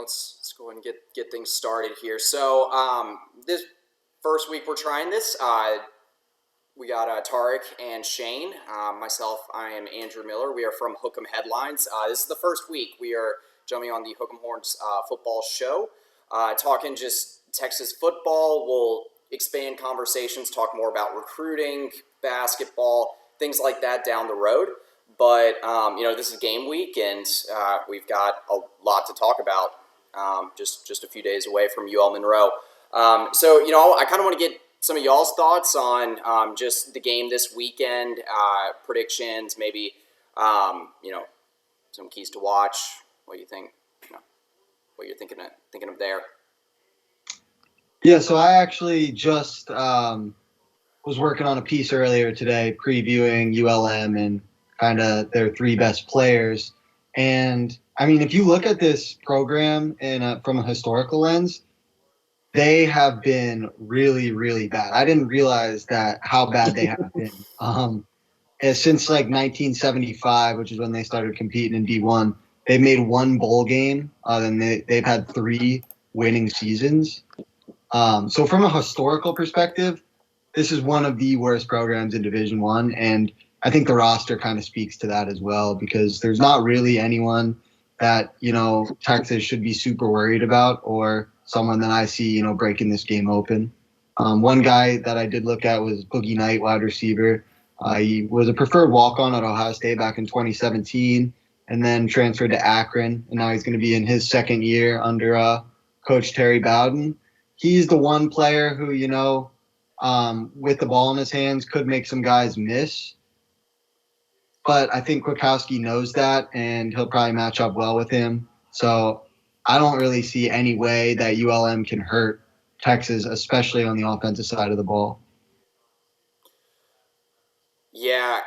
let's go ahead and get things started here. So this first week we're trying this. We got Tarek and Shane. Myself, I am Andrew Miller. We are from Hook'em Headlines. This is the first week we are jumping on the Hook'em Horns football show, talking just Texas football. We'll expand conversations, talk more about recruiting, basketball, things like that down the road. But, this is game week, and we've got a lot to talk about just a few days away from UL-Monroe. I kind of want to get some of y'all's thoughts on just the game this weekend, predictions, maybe, some keys to watch. What do you think? What you're thinking of there? Yeah, so I actually just was working on a piece earlier today previewing ULM and kind of their three best players. And, I mean, if you look at this program from a historical lens, they have been really, really bad. I didn't realize how bad they have been. Since like 1975, which is when they started competing in D1, they've made one bowl game. Then they've had 3 winning seasons. So from a historical perspective, this is one of the worst programs in Division I, and I think the roster kind of speaks to that as well, because there's not really anyone that, Texas should be super worried about, or someone that I see, breaking this game open. One guy that I did look at was Boogie Knight, wide receiver. He was a preferred walk-on at Ohio State back in 2017, and then transferred to Akron, and now he's going to be in his second year under Coach Terry Bowden. He's the one player who, with the ball in his hands, could make some guys miss. But I think Kwiatkowski knows that, and he'll probably match up well with him. So I don't really see any way that ULM can hurt Texas, especially on the offensive side of the ball. Yeah,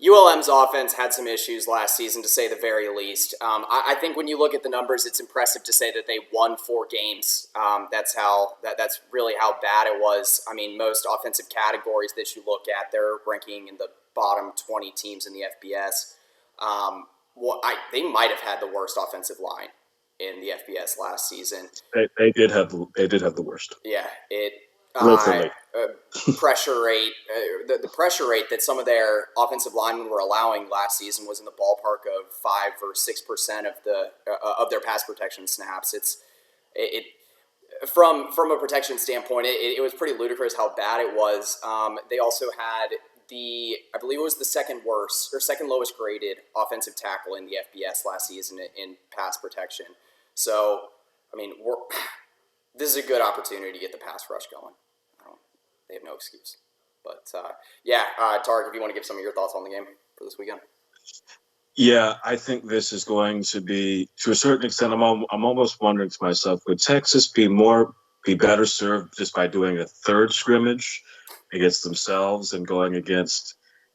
ULM's offense had some issues last season, to say the very least. I think when you look at the numbers, it's impressive to say that they won 4 games. That's really how bad it was. I mean, most offensive categories that you look at, they're ranking in the bottom 20 teams in the FBS. They might have had the worst offensive line in the FBS last season. They did have the worst. Yeah, pressure rate. The pressure rate that some of their offensive linemen were allowing last season was in the ballpark of 5 or 6% of their pass protection snaps. From a protection standpoint, it was pretty ludicrous how bad it was. They also had I believe it was the second lowest graded offensive tackle in the FBS last season in pass protection. So, I mean, this is a good opportunity to get the pass rush going. They have no excuse. But, Tarek, if you want to give some of your thoughts on the game for this weekend. Yeah, I think this is going to be, to a certain extent, I'm almost wondering to myself, would Texas be better served just by doing a third scrimmage against themselves and going against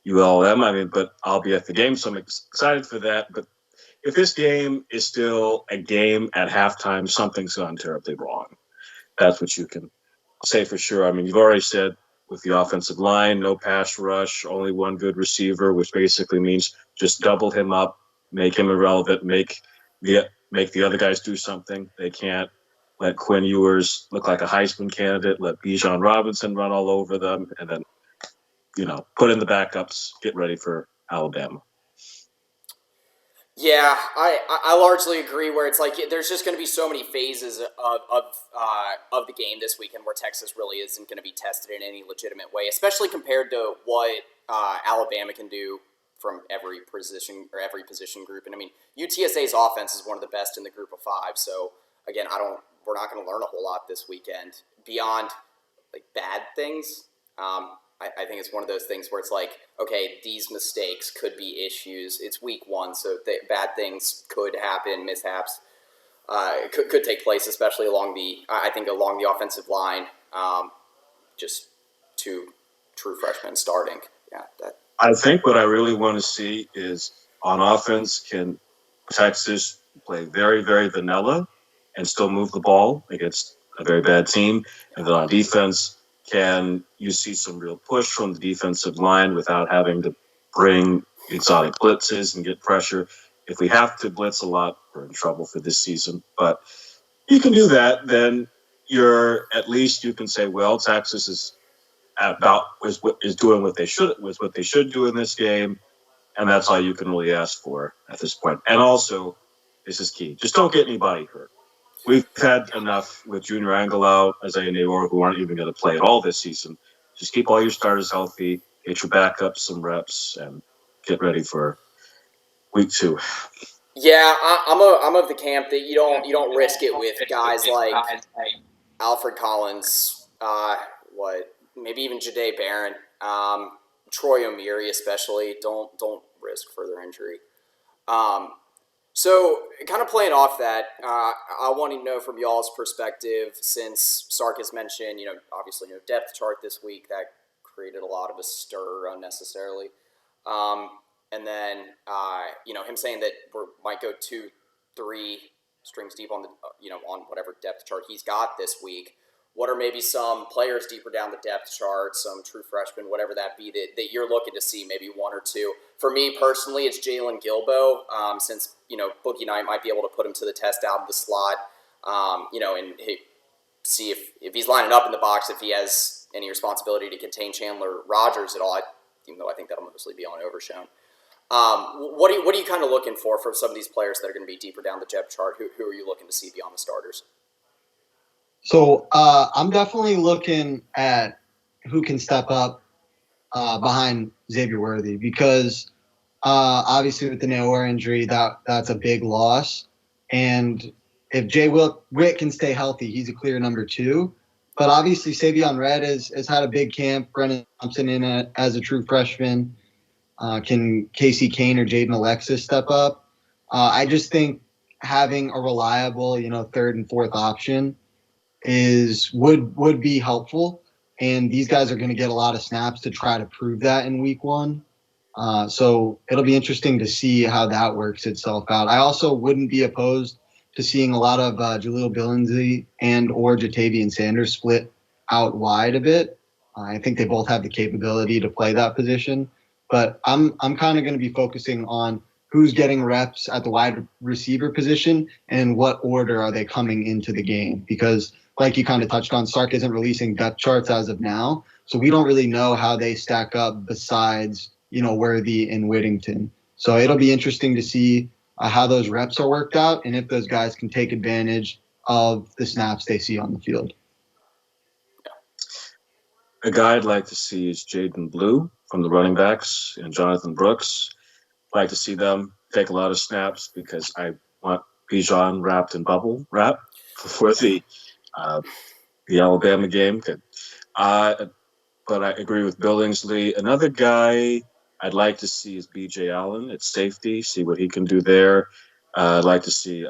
ULM? I mean, but I'll be at the game, so I'm excited for that. But if this game is still a game at halftime, something's gone terribly wrong. That's what you can say for sure. I mean, you've already said with the offensive line, no pass rush, only one good receiver, which basically means just double him up, make him irrelevant, make the other guys do something. They can't let Quinn Ewers look like a Heisman candidate, let Bijan Robinson run all over them, and then, put in the backups, get ready for Alabama. Yeah, I largely agree, where it's like there's just going to be so many phases of the game this weekend where Texas really isn't going to be tested in any legitimate way, especially compared to what Alabama can do from every position group. And I mean, UTSA's offense is one of the best in the group of 5. So again, we're not going to learn a whole lot this weekend beyond like bad things. I think it's one of those things where it's like, okay, these mistakes could be issues. It's week 1, so bad things could happen, mishaps could take place, especially along the offensive line. Just 2 true freshmen starting. Yeah, I think what I really want to see is on offense, can Texas play very, very vanilla and still move the ball against a very bad team? And then on defense, can you see some real push from the defensive line without having to bring exotic blitzes and get pressure? If we have to blitz a lot, we're in trouble for this season. But you can do that, then at least you can say, well, Texas is doing what they should do in this game, and that's all you can really ask for at this point. And also, this is key: just don't get anybody hurt. We've had enough with Junior Angelo, Isaiah Nayor, who aren't even going to play at all this season. Just keep all your starters healthy, get your backups some reps, and get ready for week 2. Yeah, I'm of the camp that you don't risk it with guys like Alfred Collins, maybe even Jahdae Barron, Troy O'Meary especially. Don't risk further injury. So kind of playing off that, I want to know from y'all's perspective, since Sark has mentioned, obviously depth chart this week that created a lot of a stir unnecessarily. And then, him saying that we might go 2-3 strings deep on on whatever depth chart he's got this week. What are maybe some players deeper down the depth chart, some true freshmen, whatever that be, that you're looking to see, maybe one or two? For me personally, it's Jalen Gilbo, since, Boogie Knight might be able to put him to the test out of the slot, and see if he's lining up in the box, if he has any responsibility to contain Chandler Rogers at all, even though I think that'll mostly be on Overshown. What are you kind of looking for some of these players that are going to be deeper down the depth chart? Who are you looking to see beyond the starters? So I'm definitely looking at who can step up behind Xavier Worthy, because obviously with the Naor injury, that's a big loss. And if Jay Witt can stay healthy, he's a clear number 2. But obviously Savion Red has had a big camp. Brennan Thompson in as a true freshman. Can Casey Kane or Jaden Alexis step up? I just think having a reliable, third and fourth option would be helpful. And these guys are going to get a lot of snaps to try to prove that in week 1. So it'll be interesting to see how that works itself out. I also wouldn't be opposed to seeing a lot of Jaleel Billingsley and or Jatavian Sanders split out wide a bit. I think they both have the capability to play that position. But I'm kind of going to be focusing on who's getting reps at the wide receiver position and what order are they coming into the game. Because like you kind of touched on, Sark isn't releasing depth charts as of now. So we don't really know how they stack up besides, Worthy and Whittington. So it'll be interesting to see how those reps are worked out and if those guys can take advantage of the snaps they see on the field. A guy I'd like to see is Jaden Blue from the running backs and Jonathan Brooks. I'd like to see them take a lot of snaps because I want Bijan wrapped in bubble wrap for the Alabama game. But I agree with Billingsley. Another guy I'd like to see is B.J. Allen at safety, see what he can do there. I'd like to see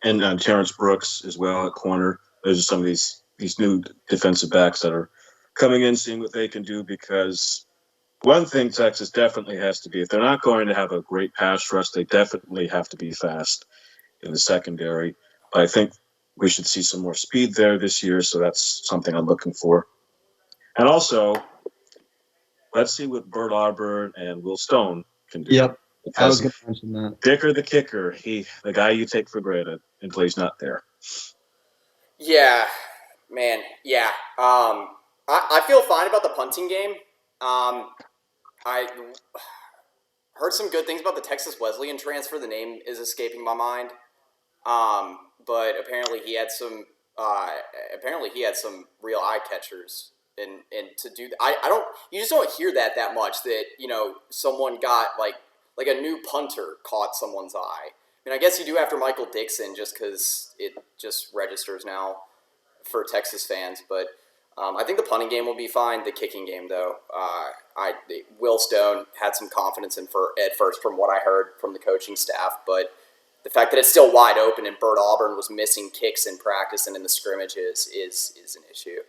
Terrence Brooks as well at corner. Those are some of these new defensive backs that are coming in, seeing what they can do, because one thing Texas definitely has to be, if they're not going to have a great pass rush, they definitely have to be fast in the secondary. But I think we should see some more speed there this year, so that's something I'm looking for. And also, let's see what Bert Auburn and Will Stone can do. Yep, I was going to mention that. Dicker the kicker, the guy you take for granted until he's not there. Yeah, man. Yeah. I feel fine about the punting game. I heard some good things about the Texas Wesleyan transfer. The name is escaping my mind. But apparently he had some. Apparently he had some real eye catchers, and to do that, I don't. You just don't hear that much. That someone got like a new punter caught someone's eye. I mean, I guess you do after Michael Dixon, just because it just registers now for Texas fans. But I think the punting game will be fine. The kicking game, though, Will Stone had some confidence in at first, from what I heard from the coaching staff, but the fact that it's still wide open and Bert Auburn was missing kicks in practice and in the scrimmages is an issue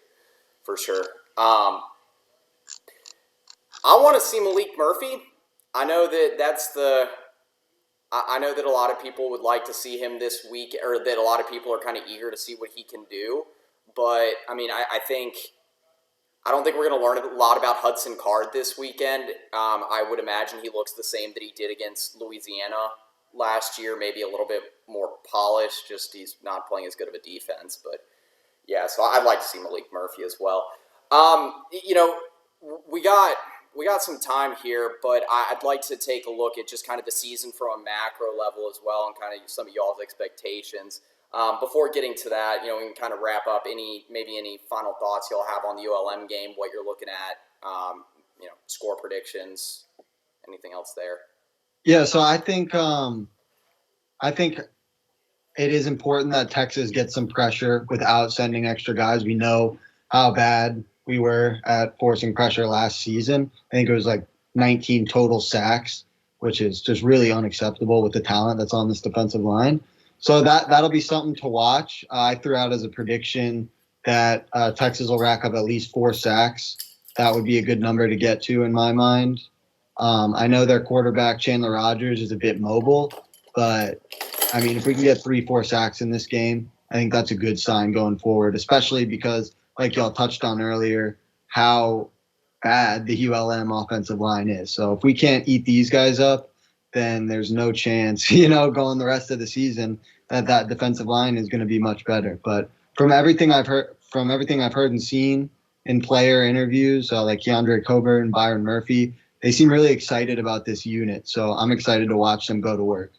for sure. I want to see Malik Murphy. I know that a lot of people would like to see him this week, or that a lot of people are kind of eager to see what he can do. But I mean, I think I don't think we're going to learn a lot about Hudson Card this weekend. I would imagine he looks the same that he did against Louisiana last year, maybe a little bit more polished, just he's not playing as good of a defense. But, yeah, so I'd like to see Malik Murphy as well. You know, we got some time here, but I'd like to take a look at just kind of the season from a macro level as well and kind of some of y'all's expectations. Before getting to that, you know, we can kind of wrap up maybe any final thoughts you'll have on the ULM game, what you're looking at, you know, score predictions, anything else there. Yeah, so I think it is important that Texas gets some pressure without sending extra guys. We know how bad we were at forcing pressure last season. I think it was like 19 total sacks, which is just really unacceptable with the talent that's on this defensive line. So that'll be something to watch. I threw out as a prediction that Texas will rack up at least 4 sacks. That would be a good number to get to in my mind. I know their quarterback, Chandler Rogers, is a bit mobile, but, I mean, if we can get 3-4 sacks in this game, I think that's a good sign going forward, especially because, like y'all touched on earlier, how bad the ULM offensive line is. So if we can't eat these guys up, then there's no chance, you know, going the rest of the season that defensive line is going to be much better. But from everything I've heard and seen in player interviews, like Keandre Coburn and Byron Murphy, they seem really excited about this unit. So I'm excited to watch them go to work.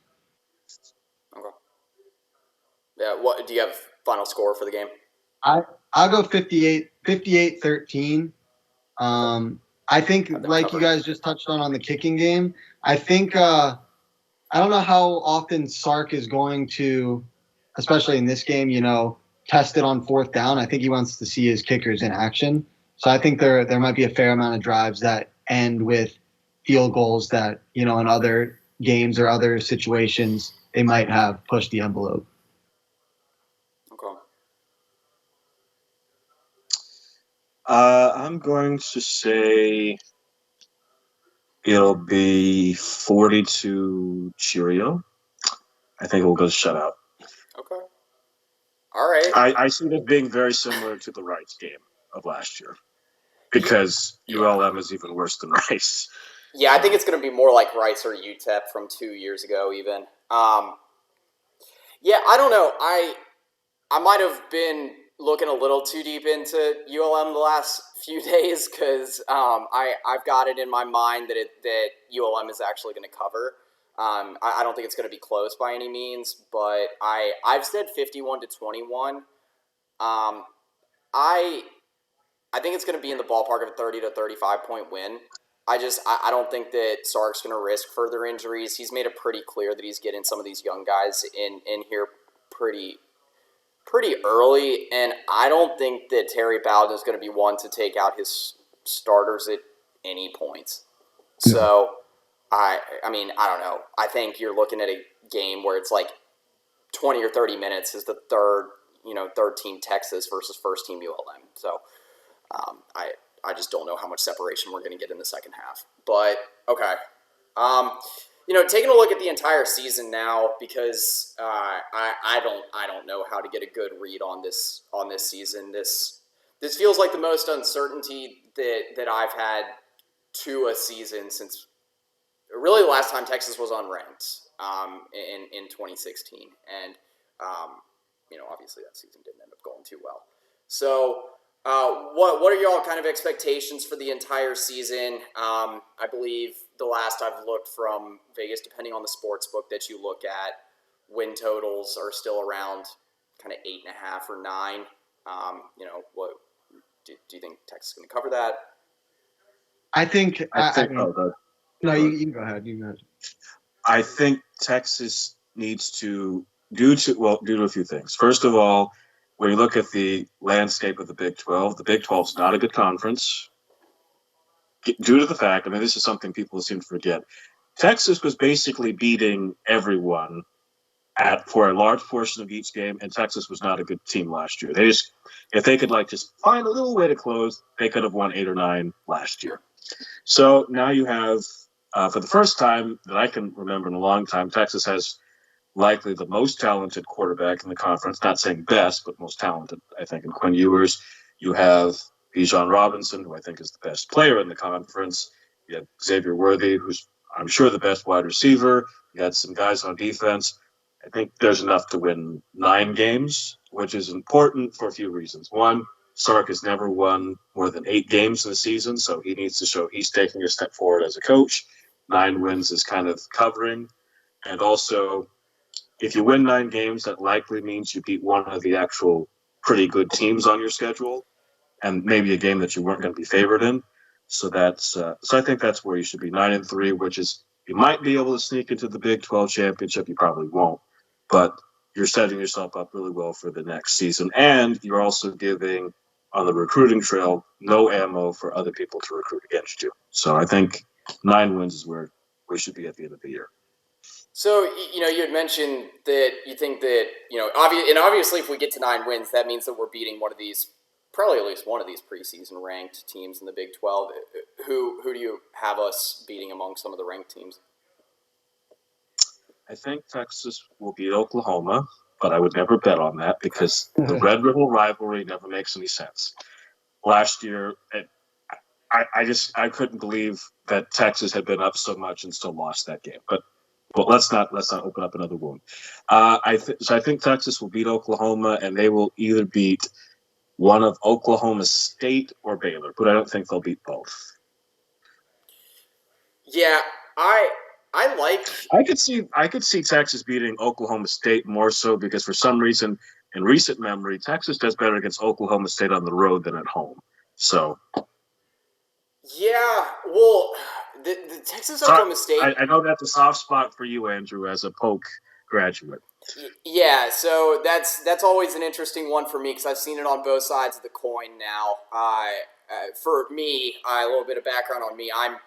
Okay. Yeah. What do you have final score for the game? I'll go 58-13. I think, like you guys just touched on the kicking game, I think I don't know how often Sark is going to, especially in this game, you know, test it on 4th down. I think he wants to see his kickers in action. So I think there might be a fair amount of drives that end with field goals that, you know, in other games or other situations, they might have pushed the envelope. Okay. I'm going to say it'll be 42 Cheerio. I think we'll go shutout. Okay. All right. I see this being very similar to the Rice game of last year because ULM is even worse than Rice. Yeah, I think it's going to be more like Rice or UTEP from 2 years ago even. Yeah, I don't know. I might have been looking a little too deep into ULM the last few days because I've got it in my mind that ULM is actually going to cover. I don't think it's going to be close by any means, but I've said 51-21. I think it's going to be in the ballpark of a 30 to 35 point win. I don't think that Sark's going to risk further injuries. He's made it pretty clear that he's getting some of these young guys in here pretty early, and I don't think that Terry Bowden is going to be one to take out his starters at any points. So, I mean, I don't know. I think you're looking at a game where it's like 20 or 30 minutes is the third team Texas versus first team ULM. So, I just don't know how much separation we're going to get in the second half. But, okay. Taking a look at the entire season now, because I don't know how to get a good read on this season. This feels like the most uncertainty that I've had to a season since really the last time Texas was unranked in 2016, and obviously that season didn't end up going too well. So. What are y'all kind of expectations for the entire season? I believe the last I've looked from Vegas, depending on the sports book that you look at, win totals are still around kind of 8.5 or 9. What do you think Texas is going to cover that? I think. No, you can go ahead. I think Texas needs to due to a few things. First of all, when you look at the landscape of the Big 12 is not a good conference due to the fact, this is something people seem to forget. Texas was basically beating everyone for a large portion of each game, and Texas was not a good team last year. If they could just find a little way to close, they could have won 8 or 9 last year. So now you have, for the first time that I can remember in a long time, Texas has likely the most talented quarterback in the conference, not saying best, but most talented, I think, in Quinn Ewers. You have Bijan Robinson, who I think is the best player in the conference. You have Xavier Worthy, who's, I'm sure, the best wide receiver. You had some guys on defense. I think there's enough to win 9 games, which is important for a few reasons. One, Sark has never won more than 8 games in the season, so he needs to show he's taking a step forward as a coach. 9 wins is kind of covering. And also, if you win 9 games, that likely means you beat one of the actual pretty good teams on your schedule, and maybe a game that you weren't going to be favored in. So I think that's where you should be, 9-3, which is you might be able to sneak into the Big 12 championship. You probably won't, but you're setting yourself up really well for the next season, and you're also giving on the recruiting trail no ammo for other people to recruit against you. So I think 9 wins is where we should be at the end of the year. So, you had mentioned that you think that, obviously if we get to 9 wins, that means that we're beating one of these, probably at least one of these preseason ranked teams in the Big 12. Who do you have us beating among some of the ranked teams? I think Texas will beat Oklahoma, but I would never bet on that because the Red River rivalry never makes any sense. Last year, I couldn't believe that Texas had been up so much and still lost that game. But let's not open up another wound. So I think Texas will beat Oklahoma, and they will either beat one of Oklahoma State or Baylor, but I don't think they'll beat both. Yeah, I could see Texas beating Oklahoma State more so because for some reason in recent memory Texas does better against Oklahoma State on the road than at home. So yeah, well, the Texas Oklahoma State. I know that's a soft spot for you, Andrew, as a Polk graduate. Yeah, so that's always an interesting one for me because I've seen it on both sides of the coin now. For me, a little bit of background on me. I'm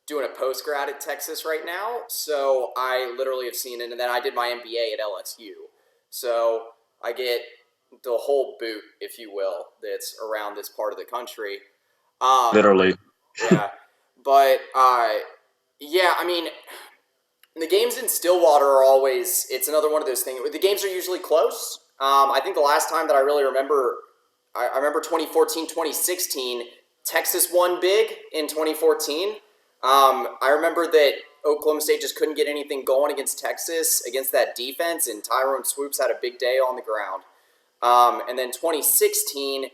doing a post-grad at Texas right now, so I literally have seen it, and then I did my MBA at LSU. So I get the whole boot, if you will, that's around this part of the country. Literally. Yeah, but, yeah, I mean, the games in Stillwater are always, it's another one of those things. The games are usually close. I think the last time that I really remember, I remember 2014, 2016, Texas won big in 2014. I remember that Oklahoma State just couldn't get anything going against Texas, against that defense, and Tyrone Swoops had a big day on the ground. And then 2016,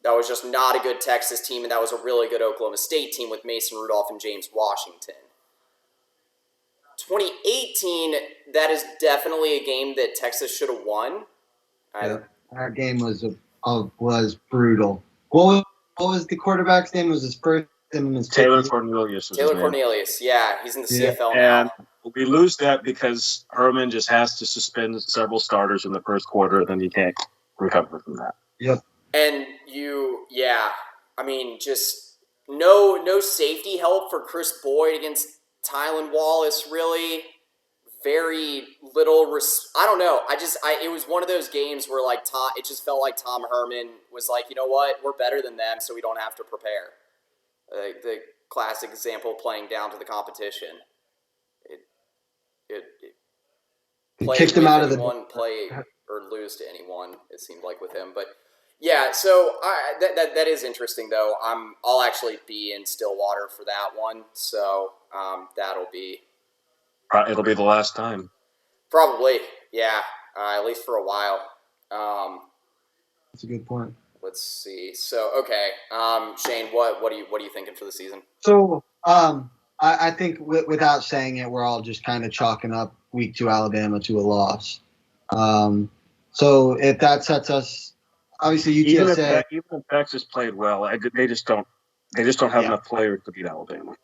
that was just not a good Texas team, and that was a really good Oklahoma State team with Mason Rudolph and James Washington. 2018, that is definitely a game that Texas should have won. Yeah, our game was brutal. What was the quarterback's name? Was his first name? Taylor Cornelius. Taylor Cornelius, yeah, he's in the CFL now. And we lose that because Herman just has to suspend several starters in the first quarter, and then you can't recover from that. Yep. And just no safety help for Chris Boyd against Tylan Wallace, really. Very little. I don't know. It was one of those games where it just felt like Tom Herman was like, you know what, we're better than them, so we don't have to prepare. The classic example of playing down to the competition. It kicked him out of the play or lose to anyone. It seemed like with him, but yeah. So that is interesting though. I'll actually be in Stillwater for that one. So that'll be. It'll be the last time. Probably, yeah. At least for a while. That's a good point. Let's see. So okay, Shane, what are you thinking for the season? So I think without saying it, we're all just kind of chalking up Week 2 Alabama to a loss. So if that sets us, obviously UTSA. Even if Texas played well, they just don't have enough players to beat Alabama.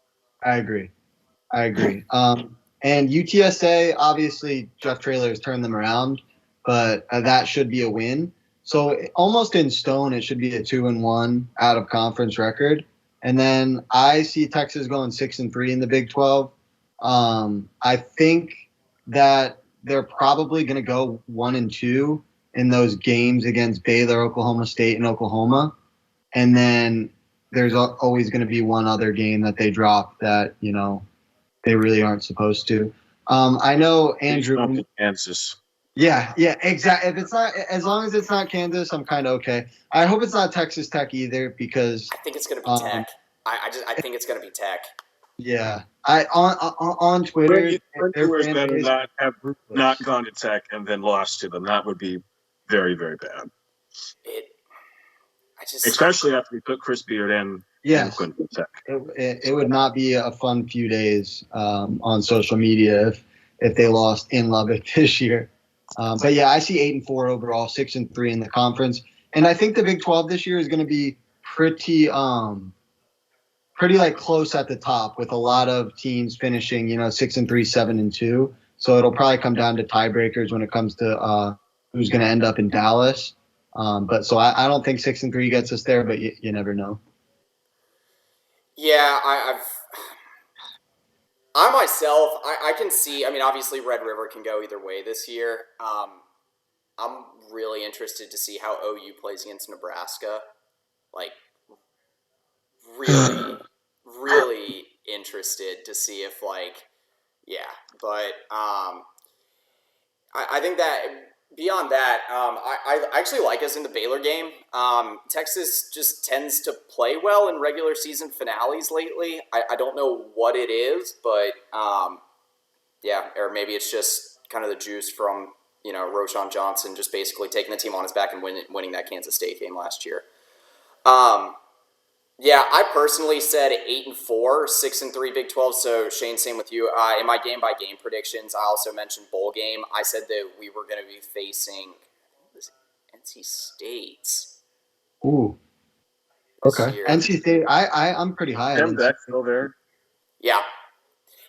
I agree. And UTSA, obviously, Jeff Traylor has turned them around, but that should be a win. So almost in stone, it should be a 2-1 out of conference record. And then I see Texas going 6-3 in the Big 12. I think that they're probably going to go 1-2 in those games against Baylor, Oklahoma State, and Oklahoma. And then there's always going to be one other game that they drop that, they really aren't supposed to. I know Andrew. Kansas. Yeah, exactly. If it's not, as long as it's not Kansas, I'm kind of okay. I hope it's not Texas Tech either because, I think it's going to be um, Tech. I think it's going to be Tech. yeah, I on Twitter, their Brewers fan better base not have is not ruthless. gone to Tech and then lost to them. That would be very, very bad. It. I just. Especially after we put Chris Beard in and Yes, couldn't Tech. it would not be a fun few days on social media if they lost in Lubbock this year. But yeah, I see 8-4 overall, 6-3 in the conference, and I think the Big 12 this year is going to be pretty like close at the top with a lot of teams finishing 6-3, 7-2. So it'll probably come down to tiebreakers when it comes to who's going to end up in Dallas. But so I don't think 6-3 gets us there, but you never know. Yeah, I myself, I can see. I mean, obviously, Red River can go either way this year. I'm really interested to see how OU plays against Nebraska. Like, really, really interested to see if yeah. But I think that beyond that, I actually like us in the Baylor game. Texas just tends to play well in regular season finales lately. I don't know what it is, but yeah, or maybe it's just kind of the juice from Roshan Johnson just basically taking the team on his back and winning that Kansas State game last year. Um, yeah, I personally said 8-4, 6-3 Big 12. So Shane, same with you. In my game by game predictions, I also mentioned bowl game. I said that we were going to be facing NC State Ooh, this okay. year. NC State, I'm pretty high on Tim NC Beck State. still there? Yeah,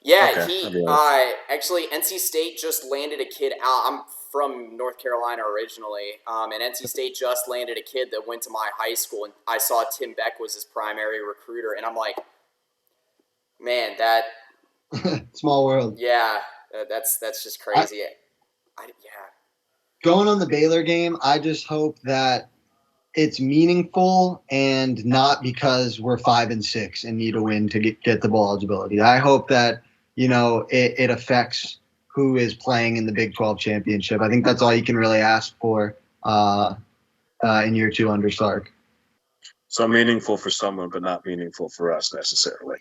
yeah. Okay. He I'll be honest. actually NC State just landed a kid out. I'm from North Carolina originally, and NC State just landed a kid that went to my high school, and I saw Tim Beck was his primary recruiter, and I'm like, man, that Small world. yeah, that's just I, crazy. Yeah, Going on the Baylor game, I just hope that it's meaningful and not because we're 5-6 and need a win to get the bowl eligibility. I hope that it affects who is playing in the Big 12 championship. I think that's all you can really ask for in year two under Sark. So meaningful for someone, but not meaningful for us necessarily.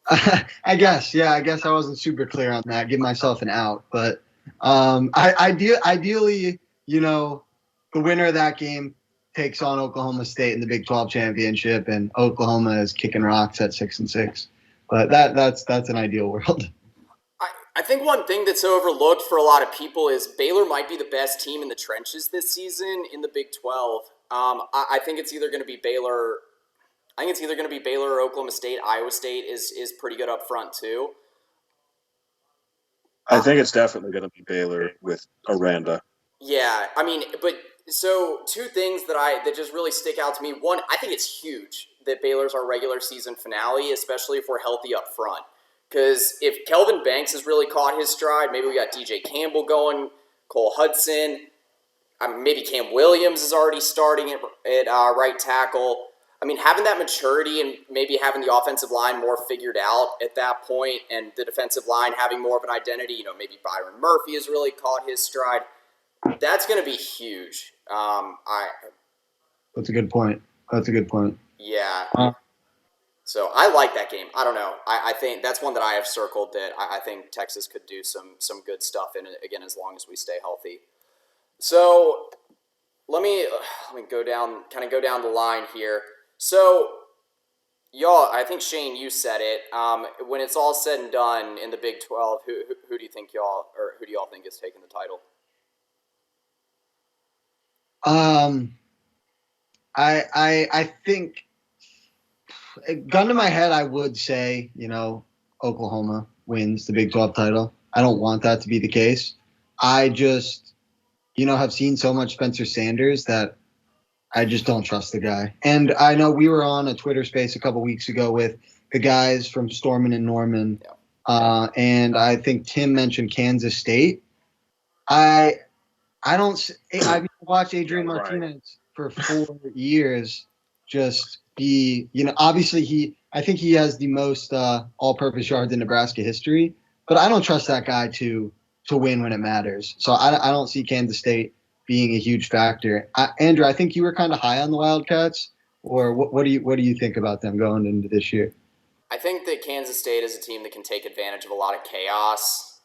I guess I wasn't super clear on that. Give myself an out, but ideally, the winner of that game takes on Oklahoma State in the Big 12 championship, and Oklahoma is kicking rocks at 6-6. But that's an ideal world. I think one thing that's overlooked for a lot of people is Baylor might be the best team in the trenches this season in the Big 12. I think it's either going to be Baylor. I think it's either going to be Baylor or Oklahoma State. Iowa State is pretty good up front too. I think it's definitely going to be Baylor with Aranda. Yeah, I mean, but so two things that just really stick out to me. One, I think it's huge that Baylor's our regular season finale, especially if we're healthy up front. Because if Kelvin Banks has really caught his stride, maybe we got DJ Campbell going, Cole Hudson, maybe Cam Williams is already starting at right tackle. I mean, having that maturity and maybe having the offensive line more figured out at that point, and the defensive line having more of an identity. Maybe Byron Murphy has really caught his stride. That's going to be huge. That's a good point. Yeah. So I like that game. I don't know. I think that's one that I have circled that I think Texas could do some good stuff in it again as long as we stay healthy. So let me go down the line here. So y'all, I think Shane, you said it. When it's all said and done in the Big 12, who do you think who do y'all think is taking the title? I think, gun to my head, I would say, Oklahoma wins the Big 12 title. I don't want that to be the case. I just, have seen so much Spencer Sanders that I just don't trust the guy. And I know we were on a Twitter space a couple weeks ago with the guys from Storman and Norman. Yeah. And I think Tim mentioned Kansas State. I've watched Adrian Martinez for 4 years just be, obviously I think he has the most all-purpose yards in Nebraska history, but I don't trust that guy to to win when it matters. So I don't see Kansas State being a huge factor. Andrew, I think you were kind of high on the Wildcats, or what do you think about them going into this year? I think that Kansas State is a team that can take advantage of a lot of chaos,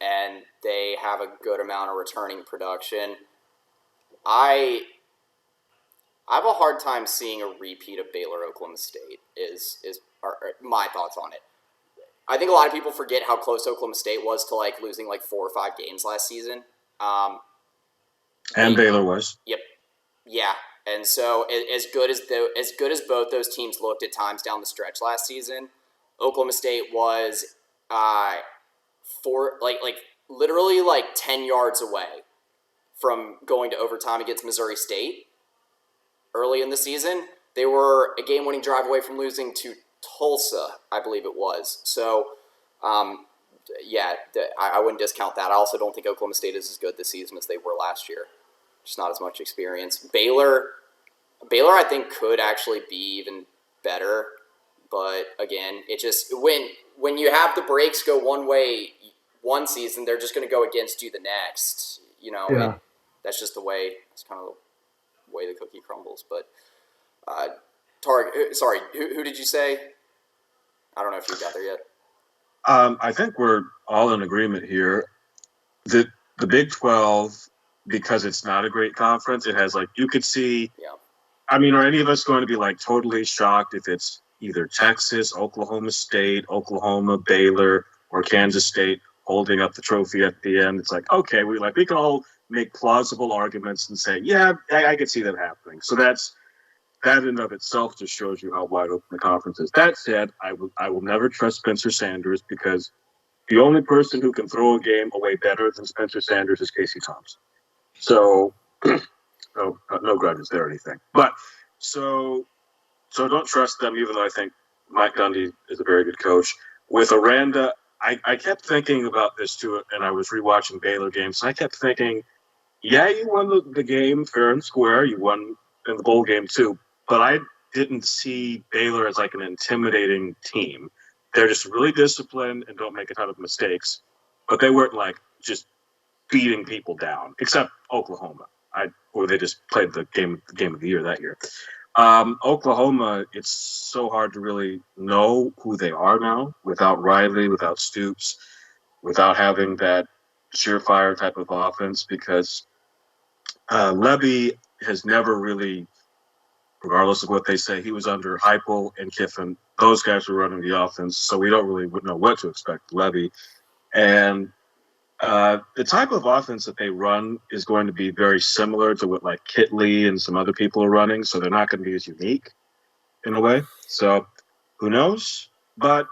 and they have a good amount of returning production. I I have a hard time seeing a repeat of Baylor Oklahoma State. Are my thoughts on it. I think a lot of people forget how close Oklahoma State was to like losing like 4 or 5 games last season. And Baylor was. Yep. Yeah. And so as good as both those teams looked at times down the stretch last season, Oklahoma State was like literally like 10 yards away from going to overtime against Missouri State early in the season. They were a game-winning drive away from losing to Tulsa, I believe it was. So, yeah, I wouldn't discount that. I also don't think Oklahoma State is as good this season as they were last year. Just not as much experience. Baylor, I think could actually be even better, but again, it just when you have the breaks go one way one season, they're just going to go against you the next. Yeah. That's just the way. It's kind of the way the cookie crumbles. But sorry, who did you say? I don't know if you got there yet. I think we're all in agreement here that the Big 12, because it's not a great conference, it has like you could see. Yeah. I mean, are any of us going to be like totally shocked if it's either Texas, Oklahoma State, Oklahoma, Baylor, or Kansas State holding up the trophy at the end? It's like, okay, we can all make plausible arguments and say, yeah, I could see that happening. So that in and of itself just shows you how wide open the conference is. That said, I will never trust Spencer Sanders because the only person who can throw a game away better than Spencer Sanders is Casey Thompson. So no grudges there or anything. But so don't trust them, even though I think Mike Gundy is a very good coach. With Aranda, I kept thinking about this too, and I was rewatching Baylor games. And I kept thinking, yeah, you won the game fair and square. You won in the bowl game too. But I didn't see Baylor as like an intimidating team. They're just really disciplined and don't make a ton of mistakes. But they weren't like just beating people down, except Oklahoma, where they just played the game of the year that year. Oklahoma, it's so hard to really know who they are now without Riley, without Stoops, without having that surefire type of offense because Levy has never really, regardless of what they say, he was under Heupel and Kiffin. Those guys were running the offense, so we don't really know what to expect Levy. And the type of offense that they run is going to be very similar to what like Kitley and some other people are running, so they're not going to be as unique in a way. So who knows? But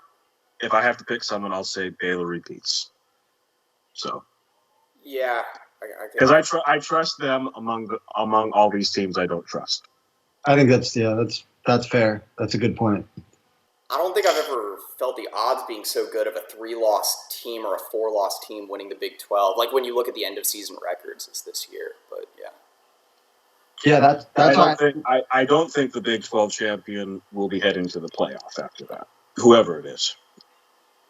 if I have to pick someone, I'll say Baylor repeats. So yeah, because I trust them among all these teams I don't trust. I think that's fair. That's a good point. I don't think I've ever felt the odds being so good of a 3-loss team or a 4-loss team winning the Big 12. Like when you look at the end of season records, it's this year. But yeah. Yeah, that's I don't think the Big 12 champion will be heading to the playoff after that. Whoever it is.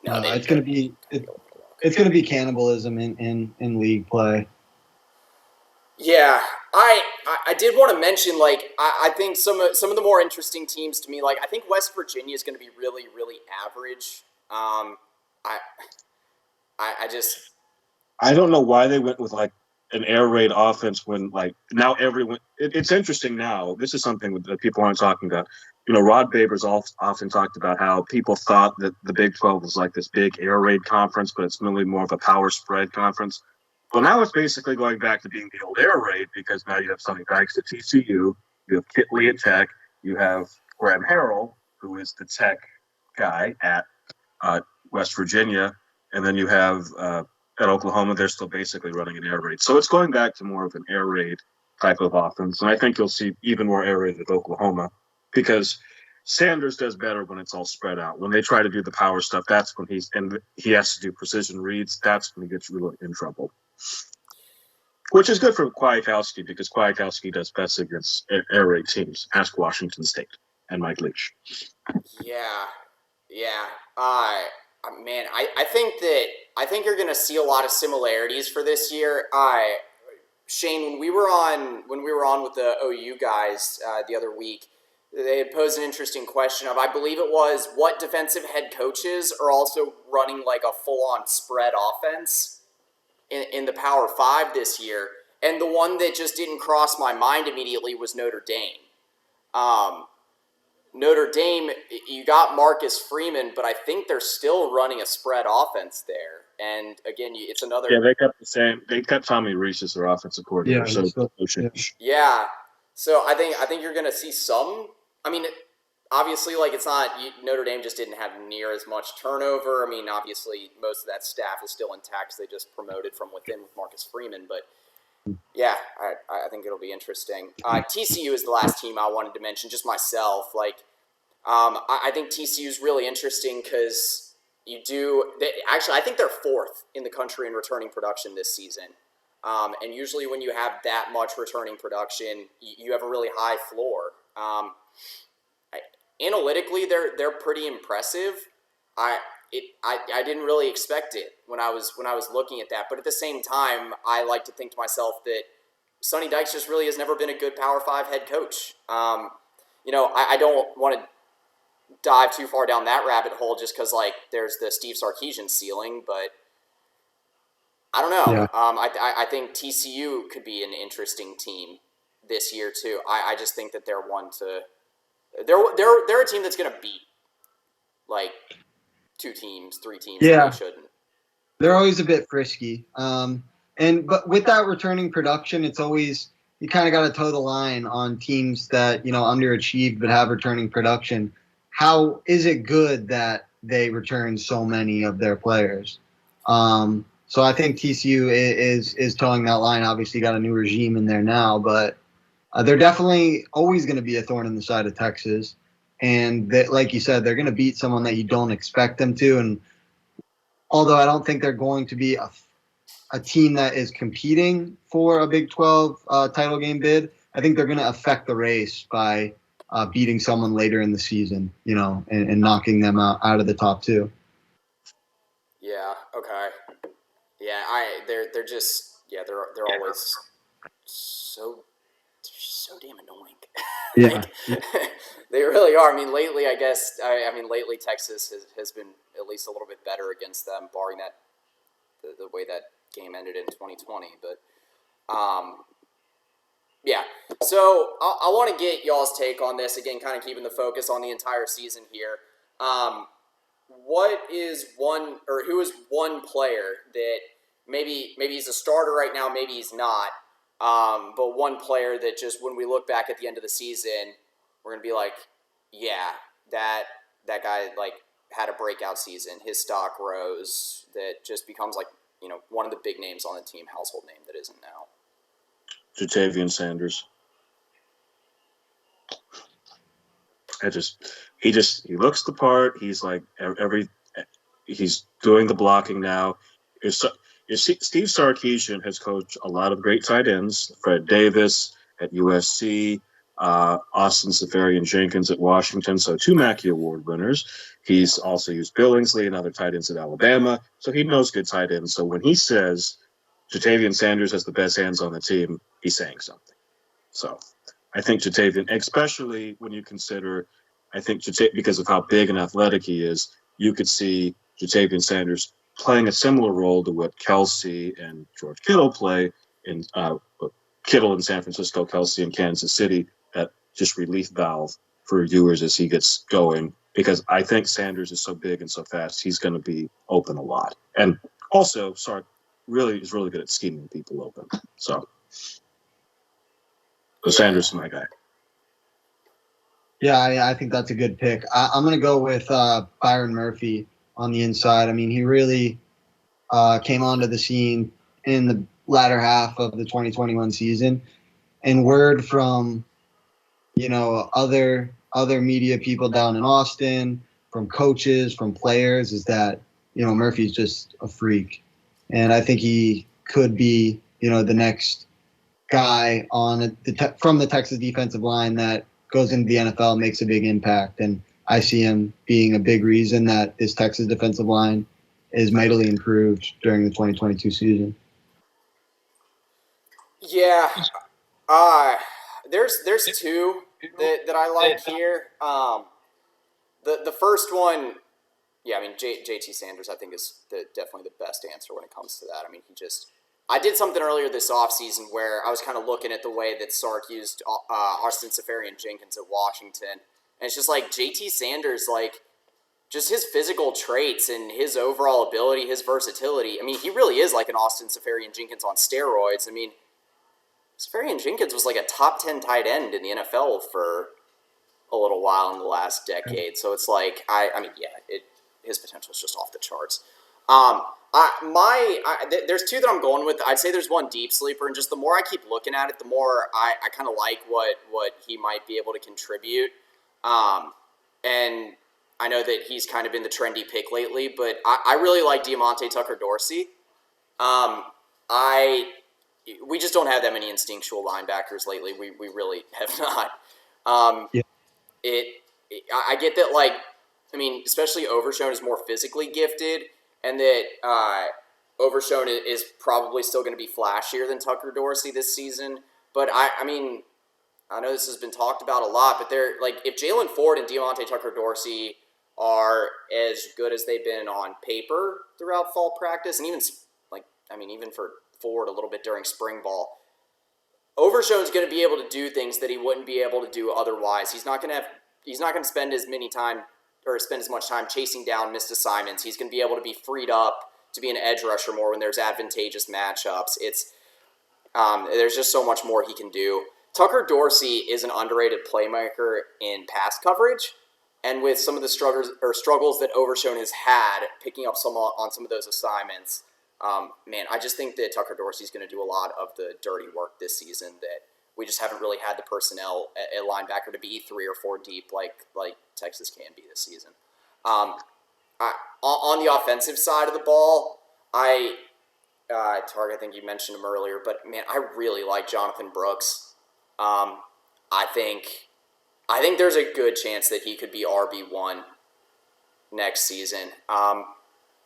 No, it's going to be cannibalism in league play. Yeah, I did want to mention, like, I think some of the more interesting teams to me, like, I think West Virginia is going to be really, really average. I don't know why they went with, like, an air raid offense when, like, now everyone – it's interesting now. This is something that people aren't talking about. You know, Rod Babers often talked about how people thought that the Big 12 was like this big air raid conference, but it's really more of a power spread conference. Well, now it's basically going back to being the old air raid because now you have Sonny Dykes at TCU, you have Kitley at Tech, you have Graham Harrell, who is the Tech guy at West Virginia, and then you have at Oklahoma, they're still basically running an air raid. So it's going back to more of an air raid type of offense, and I think you'll see even more air raid at Oklahoma because Sanders does better when it's all spread out. When they try to do the power stuff, that's when he has to do precision reads. That's when he gets really in trouble. Which is good for Kwiatkowski because Kwiatkowski does best against air raid teams. Ask Washington State and Mike Leach. Yeah. Man, I think that I think you're going to see a lot of similarities for this year. Shane, when we were on with the OU guys the other week, they had posed an interesting question of, I believe it was, what defensive head coaches are also running like a full-on spread offense in the Power 5 this year. And the one that just didn't cross my mind immediately was Notre Dame. Notre Dame, you got Marcus Freeman, but I think they're still running a spread offense there. And again, it's another. Yeah, they kept the same. They kept Tommy Reese as their offensive coordinator. Yeah. So I think you're going to see some. I mean, obviously, like it's not Notre Dame just didn't have near as much turnover. I mean, obviously, most of that staff is still intact. They just promoted from within with Marcus Freeman, but. Yeah, I think it'll be interesting. TCU is the last team I wanted to mention, just myself. Like, I think TCU is really interesting because I think they're fourth in the country in returning production this season. And usually when you have that much returning production, you have a really high floor. Analytically, they're pretty impressive. I didn't really expect it when I was looking at that, but at the same time, I like to think to myself that Sonny Dykes just really has never been a good Power 5 head coach. I don't want to dive too far down that rabbit hole just because like there's the Steve Sarkisian ceiling, but I don't know. Yeah. I think TCU could be an interesting team this year too. I just think that they're one to they're a team that's going to beat like 2 teams, 3 teams. Yeah, they shouldn't. They're always a bit frisky. But with that returning production, it's always you kind of got to toe the line on teams that underachieved but have returning production. How is it good that they return so many of their players? So I think TCU is towing that line. Obviously, got a new regime in there now, but they're definitely always going to be a thorn in the side of Texas. And that, like you said, they're going to beat someone that you don't expect them to. And although I don't think they're going to be a team that is competing for a Big 12 title game bid, I think they're going to affect the race by beating someone later in the season, and knocking them out of the top 2. Yeah. Okay. Yeah. They're just they're always so damn annoying. Yeah. They really are. I mean, lately, I guess. Lately Texas has been at least a little bit better against them, barring that the way that game ended in 2020. But yeah. So I want to get y'all's take on this again, kind of keeping the focus on the entire season here. Who is one player that maybe he's a starter right now, maybe he's not. But one player that just when we look back at the end of the season, we're gonna be like, yeah, that guy like had a breakout season. His stock rose. That just becomes like one of the big names on the team, household name that isn't now. Ja'Tavion Sanders. He looks the part. He's like he's doing the blocking now. Steve Sarkisian has coached a lot of great tight ends. Fred Davis at USC, Austin Seferian-Jenkins at Washington, so 2 Mackey Award winners. He's also used Billingsley and other tight ends at Alabama, so he knows good tight ends. So when he says Ja'Tavion Sanders has the best hands on the team, he's saying something. So I think Ja'Tavion, especially when you consider, because of how big and athletic he is, you could see Ja'Tavion Sanders playing a similar role to what Kelsey and George Kittle play in Kittle in San Francisco, Kelsey in Kansas City, that just relief valve for Ewers as he gets going. Because I think Sanders is so big and so fast, he's going to be open a lot. And also, Sark is really good at scheming people open. So Sanders is my guy. Yeah, I think that's a good pick. I'm going to go with Byron Murphy on the inside. I mean, he really came onto the scene in the latter half of the 2021 season. And word from, other media people down in Austin, from coaches, from players, is that, Murphy's just a freak. And I think he could be, the next guy on from the Texas defensive line that goes into the NFL, makes a big impact. And I see him being a big reason that this Texas defensive line is mightily improved during the 2022 season. Yeah, there's two that I like here. The first one, yeah, I mean JT Sanders, I think is definitely the best answer when it comes to that. I mean, I did something earlier this offseason where I was kind of looking at the way that Sark used Austin Seferian-Jenkins at Washington, and it's just like JT Sanders, like just his physical traits and his overall ability, his versatility. I mean, he really is like an Austin Seferian-Jenkins on steroids. I mean, Seferian-Jenkins was like a top 10 tight end in the NFL for a little while in the last decade. So it's like, his potential is just off the charts. There's two that I'm going with. I'd say there's one deep sleeper, and just the more I keep looking at it, the more I kind of like what he might be able to contribute. And I know that he's kind of been the trendy pick lately, but I really like Diamante Tucker-Dorsey. We just don't have that many instinctual linebackers lately. We really have not. Yeah. I get that, like, I mean, especially Overshown is more physically gifted, and that Overshown is probably still going to be flashier than Tucker-Dorsey this season. But I mean, I know this has been talked about a lot, but they're like, if Jalen Ford and Diamante Tucker-Dorsey are as good as they've been on paper throughout fall practice, and even for Ford a little bit during spring ball, Overshown's going to be able to do things that he wouldn't be able to do otherwise. He's not going to spend as much time chasing down missed assignments. He's going to be able to be freed up to be an edge rusher more when there's advantageous matchups. There's just so much more he can do. Tucker-Dorsey is an underrated playmaker in pass coverage, and with some of the struggles that Overshown has had picking up on some of those assignments, I just think that Tucker-Dorsey is going to do a lot of the dirty work this season that we just haven't really had the personnel at linebacker to be 3 or 4 deep like Texas can be this season. On the offensive side of the ball, Targ, I think you mentioned him earlier, but man, I really like Jonathan Brooks. I think there's a good chance that he could be RB1 next season.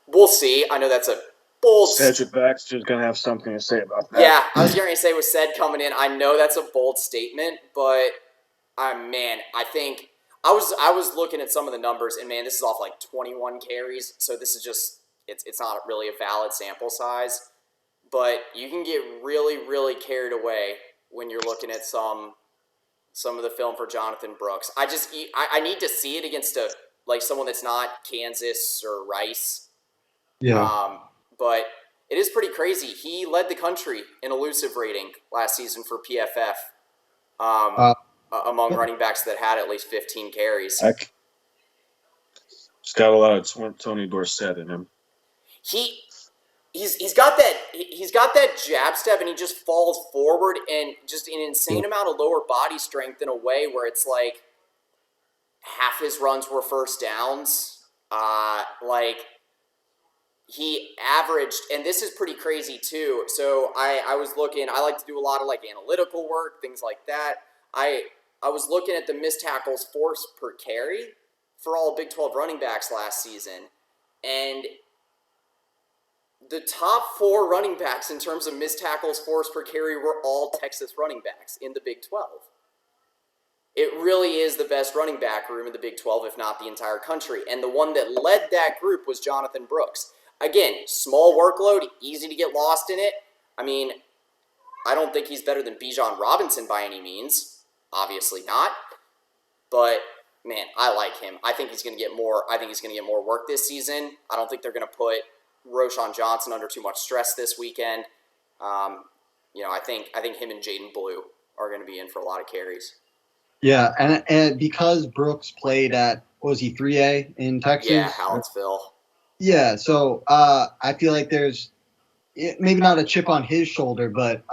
We'll see. I know that's a bold. Cedric Baxter's going to have something to say about that. Yeah, I was going to say with Ced coming in, I know that's a bold statement, but I think I was looking at some of the numbers, and man, this is off like 21 carries, so this is just it's not really a valid sample size, but you can get really, really carried away when you're looking at some of the film for Jonathan Brooks. I need to see it against someone that's not Kansas or Rice. Yeah. But it is pretty crazy. He led the country in elusive rating last season for PFF among running backs that had at least 15 carries. He's got a lot of Tony Dorsett in him. He's got that jab step, and he just falls forward and just an insane amount of lower body strength in a way where it's like half his runs were first downs. He averaged, and this is pretty crazy too. So I was looking. I like to do a lot of like analytical work, things like that. I was looking at the missed tackles force per carry for all Big 12 running backs last season, and the top 4 running backs in terms of missed tackles force per carry were all Texas running backs in the Big 12. It really is the best running back room in the Big 12, if not the entire country. And the one that led that group was Jonathan Brooks. Again, small workload, easy to get lost in it. I mean, I don't think he's better than Bijan Robinson by any means. Obviously not. But, man, I like him. I think he's going to get more. I think he's going to get more work this season. I don't think they're going to put Roschon Johnson under too much stress this weekend. I think him and Jaden Blue are going to be in for a lot of carries. Yeah, and because Brooks played at, was he 3A in Texas? Yeah, Hallettsville. Yeah, so I feel like there's maybe not a chip on his shoulder, but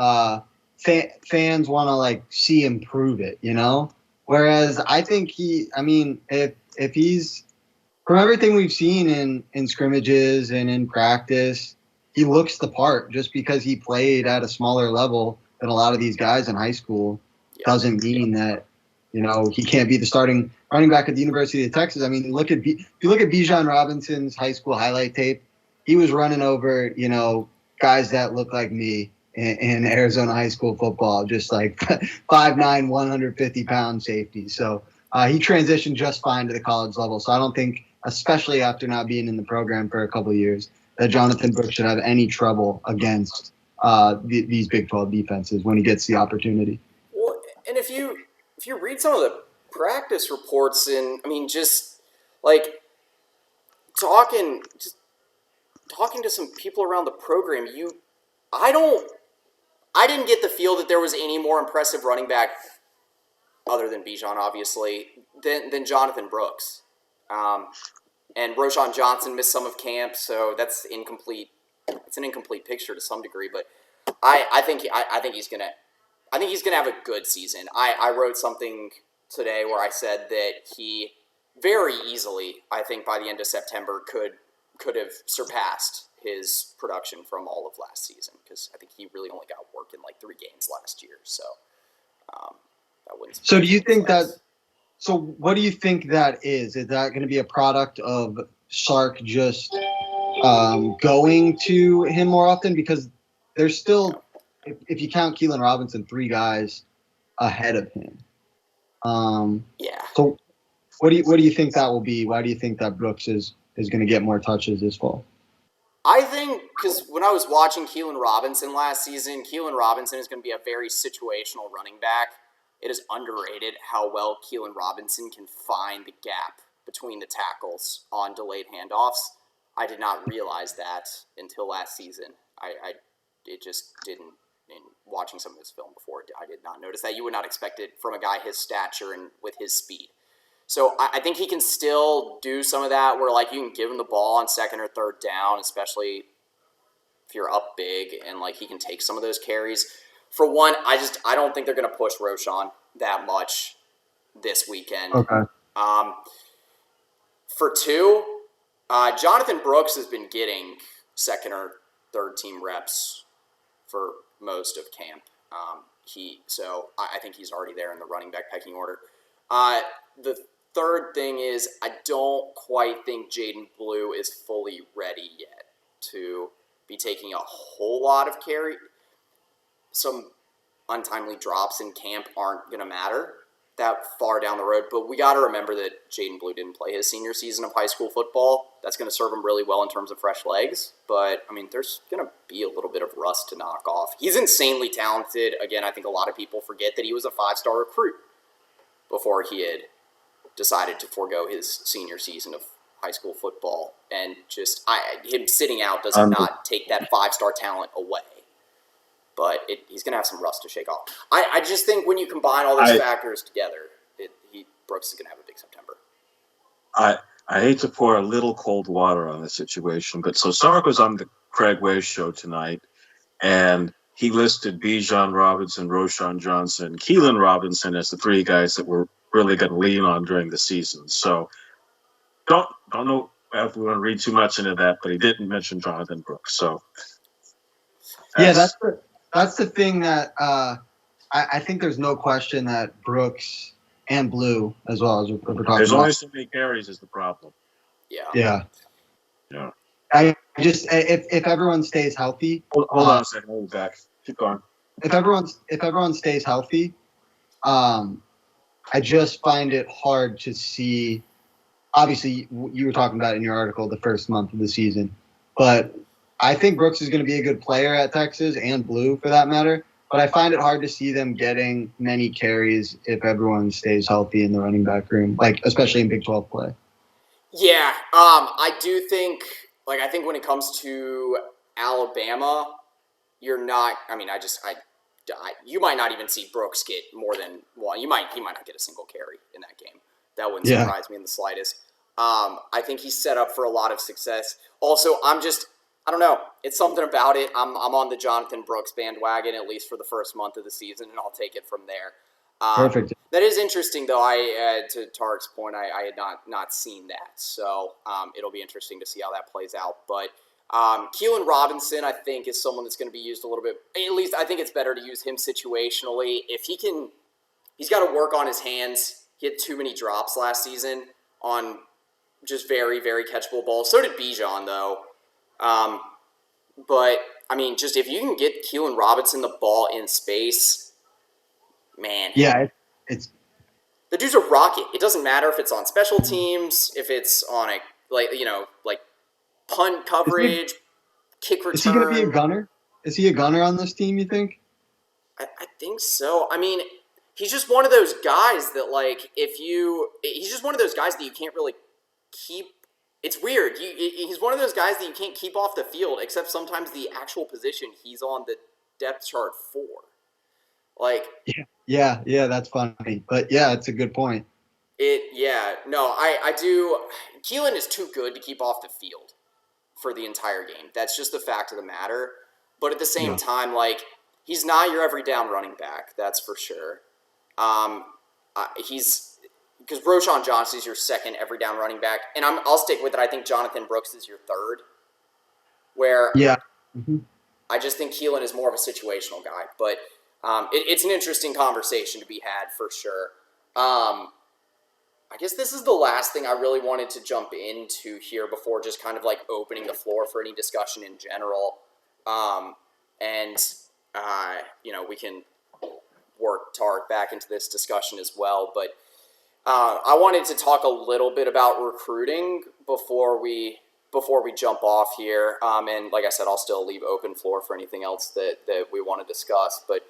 fans want to like see him prove it, you know? Whereas I think if he's, from everything we've seen in scrimmages and in practice, he looks the part. Just because he played at a smaller level than a lot of these guys in high school doesn't mean that, he can't be the starting running back at the University of Texas. I mean, if you look at Bijan Robinson's high school highlight tape, he was running over, guys that look like me in Arizona high school football, just like 5'9", 150-pound safety. So he transitioned just fine to the college level. So I don't think, especially after not being in the program for a couple of years, that Jonathan Brooks should have any trouble against these Big 12 defenses when he gets the opportunity. Well, and if you read some of the practice reports, and I mean, just like talking to some people around the program, I didn't get the feel that there was any more impressive running back, other than Bijan, obviously, than Jonathan Brooks. And Roschon Johnson missed some of camp, so that's incomplete. It's an incomplete picture to some degree, but I think he's gonna have a good season. I wrote something today where I said that he very easily, I think by the end of September, could have surpassed his production from all of last season, because I think he really only got work in like 3 games last year. So that wouldn't. So do you think that? So what do you think that is? Is that going to be a product of Sark just going to him more often? Because there's still, if you count Keelan Robinson, 3 guys ahead of him. Yeah. So what do you think that will be? Why do you think that Brooks is going to get more touches this fall? I think because when I was watching Keelan Robinson last season, Keelan Robinson is going to be a very situational running back. It is underrated how well Keelan Robinson can find the gap between the tackles on delayed handoffs. I did not realize that until last season. It just didn't. In watching some of his film before, I did not notice that. You would not expect it from a guy his stature and with his speed. So I think he can still do some of that where, like, you can give him the ball on 2nd or 3rd down, especially if you're up big, and, like, he can take some of those carries. For one, I don't think they're going to push Roschon that much this weekend. Okay. For 2, Jonathan Brooks has been getting 2nd or 3rd team reps for most of camp. So I think he's already there in the running back pecking order. The 3rd thing is I don't quite think Jaden Blue is fully ready yet to be taking a whole lot of carry. Some untimely drops in camp aren't going to matter that far down the road, but we got to remember that Jaden Blue didn't play his senior season of high school football. That's going to serve him really well in terms of fresh legs, but, I mean, there's going to be a little bit of rust to knock off. He's insanely talented. Again, I think a lot of people forget that he was a 5-star recruit before he had decided to forego his senior season of high school football, and just him sitting out does not take that 5-star talent away. But he's going to have some rust to shake off. I just think when you combine all those factors together, Brooks is going to have a big September. I hate to pour a little cold water on the situation, but so Sark was on the Craig Way show tonight, and he listed Bijan Robinson, Roschon Johnson, Keelan Robinson as the 3 guys that we're really going to lean on during the season. So don't know if we want to read too much into that, but he didn't mention Jonathan Brooks. So that's the thing that I think there's no question that Brooks and Blue, as well as we're talking about. There's only so many carries is the problem. Yeah. I just if everyone stays healthy. Hold on a second. Hold me back. Keep going. If everyone stays healthy, I just find it hard to see. Obviously, you were talking about in your article the first month of the season, but I think Brooks is going to be a good player at Texas, and Blue for that matter. But I find it hard to see them getting many carries if everyone stays healthy in the running back room, like especially in Big 12 play. Yeah, I do think, I think when it comes to Alabama, you're not. I mean, you might not even see Brooks get more than one. He might not get a single carry in that game. That wouldn't surprise me in the slightest. I think he's set up for a lot of success. Also, I don't know. It's something about it. I'm on the Jonathan Brooks bandwagon, at least for the first month of the season, and I'll take it from there. Perfect. That is interesting, though. To Tarek's point, I had not seen that, so it'll be interesting to see how that plays out. But Keelan Robinson, I think, is someone that's going to be used a little bit. At least I think it's better to use him situationally. If he's got to work on his hands. He had too many drops last season on just very, very catchable balls. So did Bijan, though. Um, but I mean, just if you can get Keelan Robinson the ball in space, man, Yeah, it's the dude's a rocket. It doesn't matter if it's on special teams, if it's on a like punt is he coverage, kick is he going to be a return. gunner? Is he a gunner on this team? You think? I think so. I mean, he's just one of those guys that he's just one of those guys that you can't really keep. It's weird. He's one of those guys that you can't keep off the field, except sometimes the actual position he's on the depth chart for. Like Yeah, that's funny. But yeah, it's a good point. I do. Keelan is too good to keep off the field for the entire game. That's just the fact of the matter. But at the same Yeah. time, like, he's not your every down running back. That's for sure. He's because Roschon Johnson's your second every down running back, and I'll stick with it. I think Jonathan Brooks is your third. Where Yeah. Mm-hmm. I just think Keelan is more of a situational guy, but it's an interesting conversation to be had for sure. I guess this is the last thing I really wanted to jump into here before just kind of like opening the floor for any discussion in general. We can work Tarek back into this discussion as well. But I wanted to talk a little bit about recruiting before we jump off here. And like I said, I'll still leave open floor for anything else that we want to discuss. But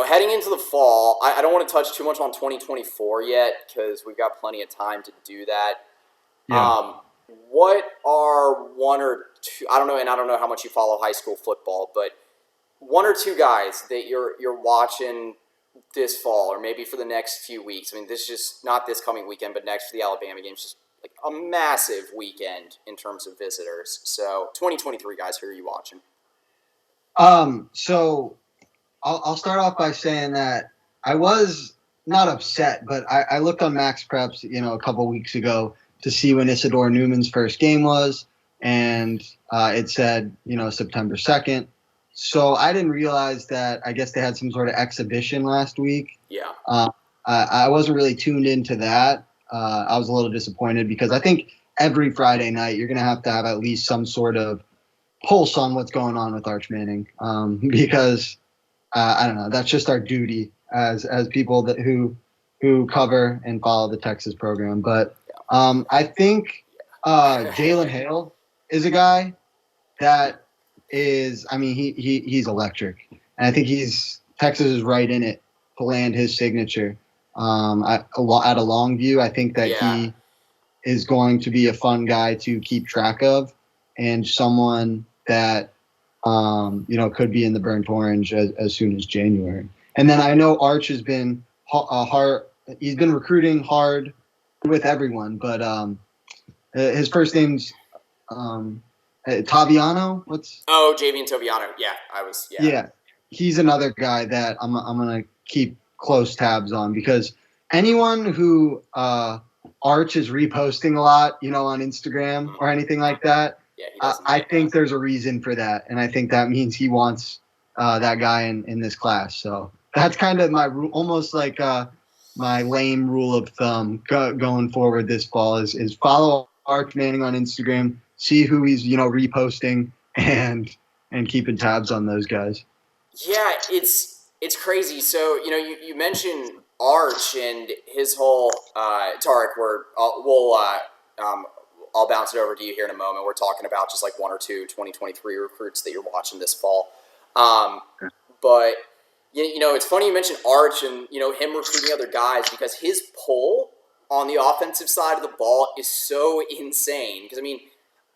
heading into the fall, I don't want to touch too much on 2024 yet because we've got plenty of time to do that. Yeah. What are one or two? I don't know, and I don't know how much you follow high school football, but one or two guys that you're watching this fall, or maybe for the next few weeks. I mean, this is just not this coming weekend, but next for the Alabama games, just like a massive weekend in terms of visitors. So, 2023 guys, who are you watching? So I'll start off by saying that I was not upset, but I looked on Max Preps, a couple weeks ago to see when Isidore Newman's first game was, and it said, September 2nd. So I didn't realize that. I guess they had some sort of exhibition last week. Yeah. I wasn't really tuned into that. I was a little disappointed because I think every Friday night you're going to have at least some sort of pulse on what's going on with Arch Manning, because I don't know. That's just our duty as people who cover and follow the Texas program. But I think Jalen Hale is a guy that is. I mean, he's electric, and I think Texas is right in it to land his signature. At a long view, I think that he is going to be a fun guy to keep track of, and someone that could be in the burnt orange as soon as January. And then I know Arch has been hard. He's been recruiting hard with everyone, but his first name's Taviano. Javian Toviano. Yeah. He's another guy that I'm gonna keep close tabs on, because anyone who Arch is reposting a lot, on Instagram or anything like that. Yeah, I think there's a reason for that, and I think that means he wants that guy in this class. So that's kind of my almost like my lame rule of thumb going forward this fall is follow Arch Manning on Instagram, see who he's reposting, and keeping tabs on those guys. Yeah, it's crazy. So you mentioned Arch and his whole Tarek. I'll bounce it over to you here in a moment. We're talking about just like one or two 2023 recruits that you're watching this fall. But it's funny you mentioned Arch and him recruiting other guys, because his pull on the offensive side of the ball is so insane. Because I mean,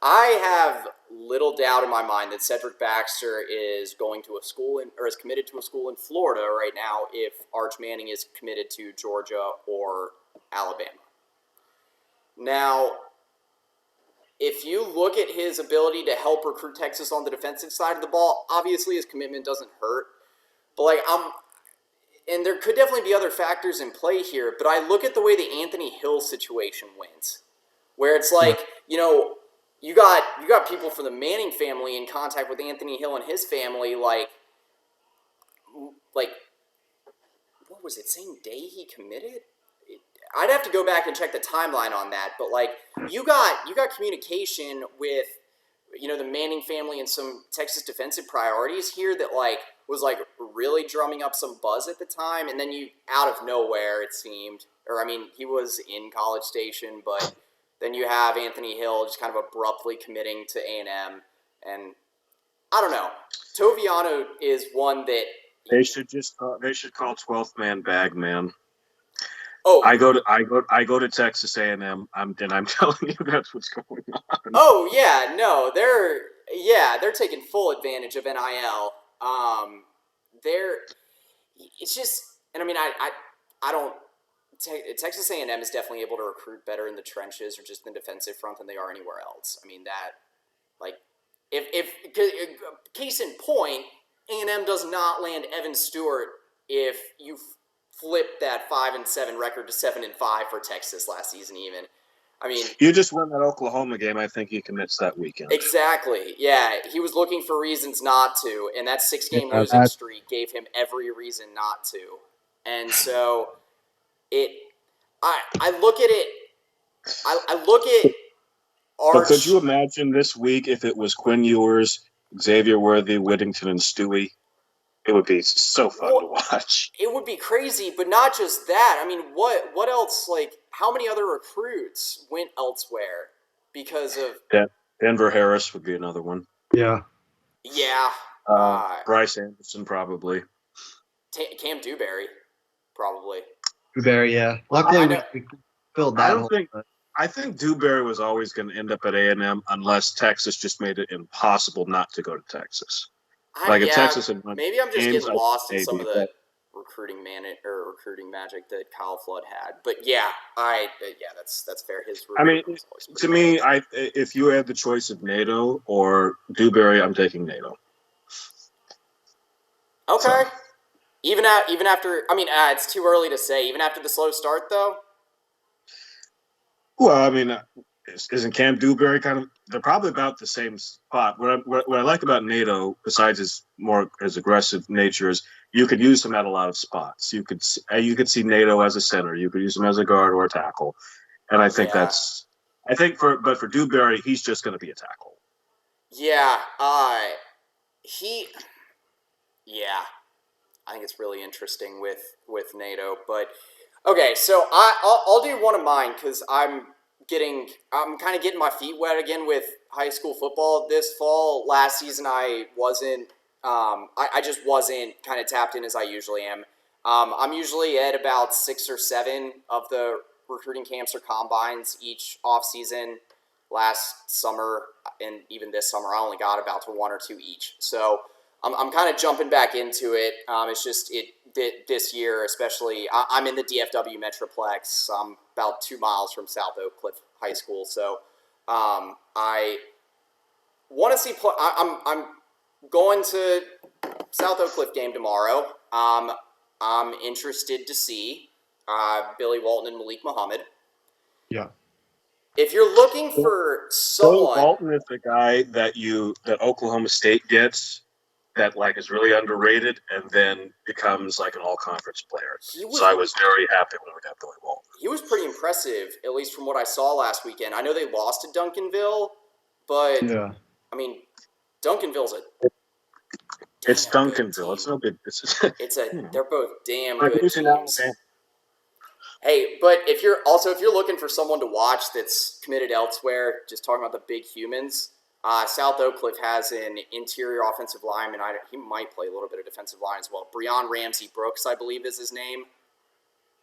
I have little doubt in my mind that Cedric Baxter is going to a school or is committed to a school in Florida right now if Arch Manning is committed to Georgia or Alabama. Now, if you look at his ability to help recruit Texas on the defensive side of the ball, obviously his commitment doesn't hurt. But and there could definitely be other factors in play here, but I look at the way the Anthony Hill situation went, where it's like, you got people from the Manning family in contact with Anthony Hill and his family, like what was it, same day he committed? I'd have to go back and check the timeline on that, but like you got communication with the Manning family and some Texas defensive priorities here that like was like really drumming up some buzz at the time, and then you out of nowhere it seemed, or I mean he was in College Station, but then you have Anthony Hill just kind of abruptly committing to A&M, and I don't know. Toviano is one that They should call 12th man bag man. oh I go to Texas A&M. I'm telling you that's what's going on. oh yeah no they're taking full advantage of NIL. They're it's just, and I mean I don't. Texas A&M is definitely able to recruit better in the trenches or just in the defensive front than they are anywhere else. I mean that, like, if case in point, A&M does not land Evan Stewart if you flip that 5-7 record to 7-5 for Texas last season. Even, I mean, You just won that Oklahoma game. I think he commits that weekend. exactly. Yeah, he was looking for reasons not to, and that 6-game Yeah, losing streak gave him every reason not to, and so. I look at it. I look at Arch. But could you imagine this week if it was Quinn Ewers, Xavier Worthy, Whittington, and Stewie? It would be so fun to watch. It would be crazy, but not just that. I mean, what else? Like, how many other recruits went elsewhere because of Denver Harris would be another one. Yeah. Yeah. Bryce Anderson probably. Cam Dewberry, probably. Dewberry, yeah. Luckily, we filled that. I think Dewberry was always going to end up at A&M unless Texas just made it impossible not to go to Texas. If Texas had maybe I'm just games, getting lost in some of the recruiting magic that Kyle Flood had. But that's fair. I mean, to me, if you had the choice of NATO or Dewberry, I'm taking NATO. Okay. So. Even after, I mean, it's too early to say. Even after the slow start, though. Well, I mean, isn't Cam Dewberry kind of? They're probably about the same spot. What I like about NATO, besides his aggressive nature, is you could use him at a lot of spots. You could see NATO as a center. You could use him as a guard or a tackle, and I think for Dewberry, he's just going to be a tackle. Yeah. I think it's really interesting with NATO, but okay, so I'll do one of mine because I'm kind of getting my feet wet again with high school football this fall. Last season I wasn't, I just wasn't kind of tapped in as I usually am. I'm usually at about 6 or 7 of the recruiting camps or combines each off season. Last summer and even this summer, I only got about to 1 or 2 each. So. I'm kind of jumping back into it. It's just this year, especially. I'm in the DFW Metroplex. I'm about 2 miles from South Oak Cliff High School, so I want to see. I'm going to South Oak Cliff game tomorrow. I'm interested to see Billy Walton and Malik Muhammad. Yeah. If you're looking for someone, Billy Walton is the guy that Oklahoma State gets. That is really underrated and then becomes like an all-conference player. So I was very happy when we got Billy Walton. He was pretty impressive, at least from what I saw last weekend. I know they lost to Duncanville, but yeah. I mean, Duncanville's it's Duncanville. It's no big. They're both damn good teams. Hey, but if you're looking for someone to watch that's committed elsewhere, just talking about the big humans. South Oak Cliff has an interior offensive lineman. He might play a little bit of defensive line as well. Breon Ramsey Brooks, I believe, is his name.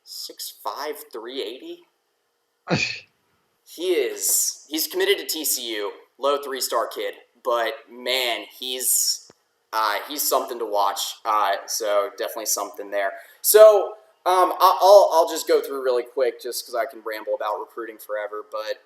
6'5", 380. He's committed to TCU. Low 3-star kid, but man, he's something to watch. So definitely something there. So I'll just go through really quick, just because I can ramble about recruiting forever. But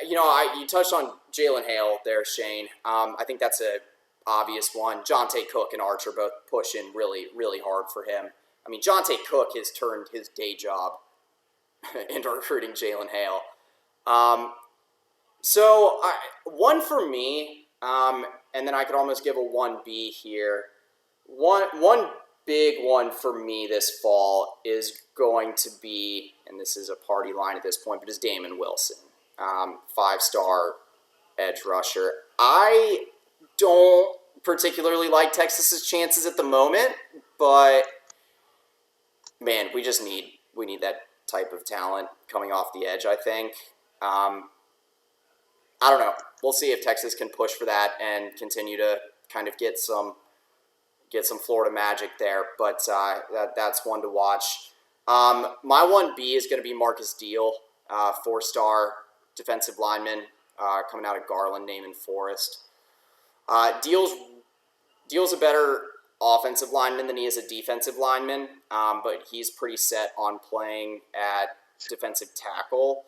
you touched on Jalen Hale there, Shane. I think that's a obvious one. Jonte Cook and Arch are both pushing really, really hard for him. I mean, Jonte Cook has turned his day job into recruiting Jalen Hale. So one for me, and then I could almost give a 1B here. One big one for me this fall is going to be, and this is a party line at this point, but is Damon Wilson, 5-star edge rusher. I don't particularly like Texas's chances at the moment, but man, we need that type of talent coming off the edge, I think. I don't know. We'll see if Texas can push for that and continue to kind of get some Florida magic there, but that's one to watch. My 1B is going to be Marcus Deal, 4-star defensive lineman coming out of Garland, Naaman Forest. Deal's a better offensive lineman than he is a defensive lineman, but he's pretty set on playing at defensive tackle.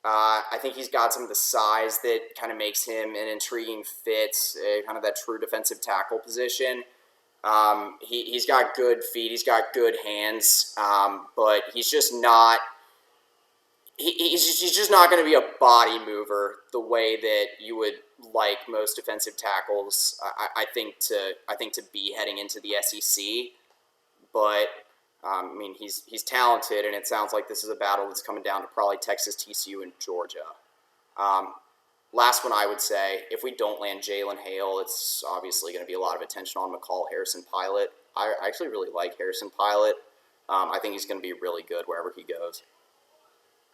I think he's got some of the size that kind of makes him an intriguing fit, kind of that true defensive tackle position. He's got good feet, he's got good hands, but he's just not. He's just not going to be a body mover the way that you would like most defensive tackles. I think to be heading into the SEC, but I mean he's talented, and it sounds like this is a battle that's coming down to probably Texas, TCU, and Georgia. Last one I would say, if we don't land Jalen Hale, it's obviously going to be a lot of attention on McCall Harrison-Pilot. I actually really like Harrison-Pilot. I think he's going to be really good wherever he goes.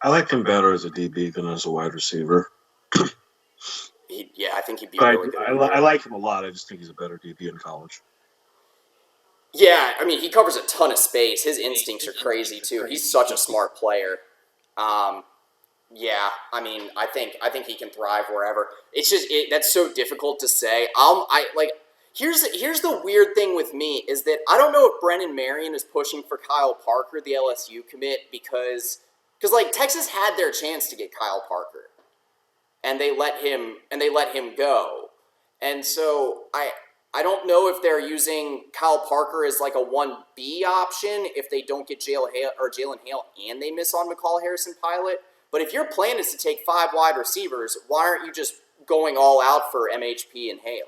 I like him better as a DB than as a wide receiver. I think he'd be really good. I like him a lot. I just think he's a better DB in college. Yeah, I mean, he covers a ton of space. His instincts are crazy, too. He's such a smart player. Yeah, I mean, I think he can thrive wherever. It's just that's so difficult to say. Here's the weird thing with me is that I don't know if Brennan Marion is pushing for Kyle Parker, the LSU commit, because like Texas had their chance to get Kyle Parker, and they let him go, and so I don't know if they're using Kyle Parker as like a 1B option if they don't get Jalen Hale and they miss on McCall Harrison-Pilot. But if your plan is to take 5 wide receivers, why aren't you just going all out for MHP and Hale?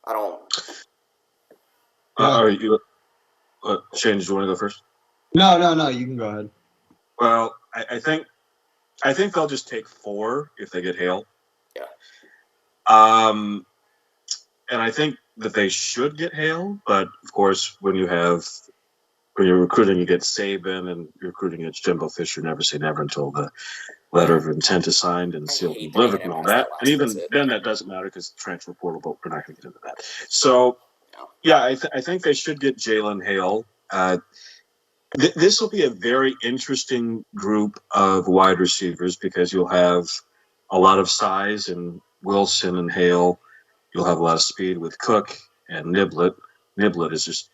I don't. Are you, Shane? Do you want to go first? No. You can go ahead. Well, I think they'll just take 4 if they get Hale. Yeah. And I think that they should get Hale, but of course, when you're recruiting, you get Saban, and you're recruiting against Jimbo Fisher. Never say never until the letter of intent is signed and sealed and delivered and all that. And even then, that doesn't matter because transfer portal, but we're not going to get into that. So, yeah, I think they should get Jalen Hale. This will be a very interesting group of wide receivers because you'll have a lot of size in Wilson and Hale. You'll have a lot of speed with Cook and Niblett. Niblett is just,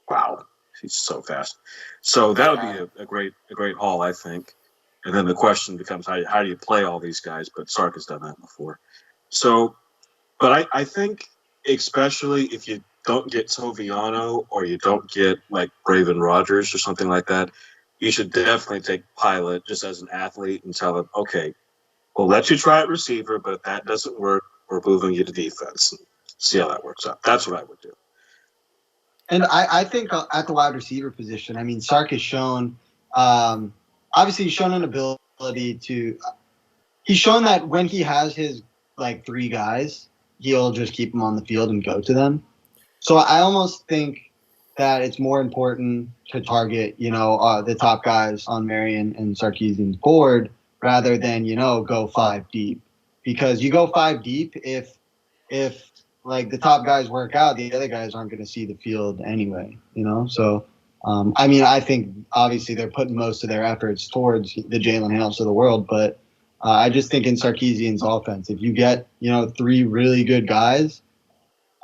wow, he's so fast. So that would be a great haul, I think. And then the question becomes, how do you play all these guys? But Sark has done that before. So, but I think especially if you don't get Toviano or you don't get like Braven Rogers or something like that, you should definitely take Pilot just as an athlete and tell him, okay, we'll let you try at receiver, but if that doesn't work, we're moving you to defense and see how that works out. That's what I would do. And I think at the wide receiver position, I mean, Sark has shown, obviously he's shown an ability to, he's shown that when he has his like 3 guys, he'll just keep them on the field and go to them. So I almost think that it's more important to target, the top guys on Marion and Sarkisian's board rather than, go 5 deep. Because you go 5 deep, if like the top guys work out, the other guys aren't going to see the field anyway, So, I mean, I think obviously they're putting most of their efforts towards the Jalen Hales of the world, but I just think in Sarkisian's offense, if you get, 3 really good guys,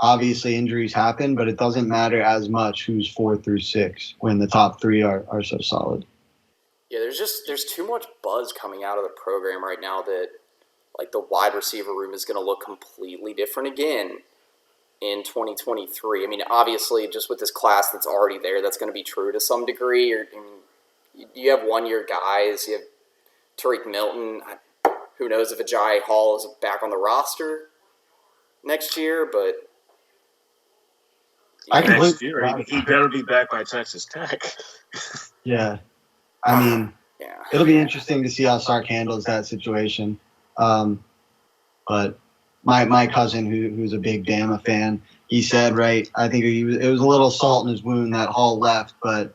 obviously injuries happen, but it doesn't matter as much who's 4 through 6 when the top 3 are so solid. Yeah, there's too much buzz coming out of the program right now that like the wide receiver room is going to look completely different again in 2023. I mean, obviously, just with this class that's already there, that's going to be true to some degree. You have 1-year guys. You have Tariq Milton. Who knows if Ajayi Hall is back on the roster next year? But I next completely year. forgot He about better be back by Texas Tech. Yeah. I mean, Yeah. it'll be interesting to see how Sark handles that situation. But my cousin, who's a big Bama fan, he said, right, I think it was a little salt in his wound that Hall left, but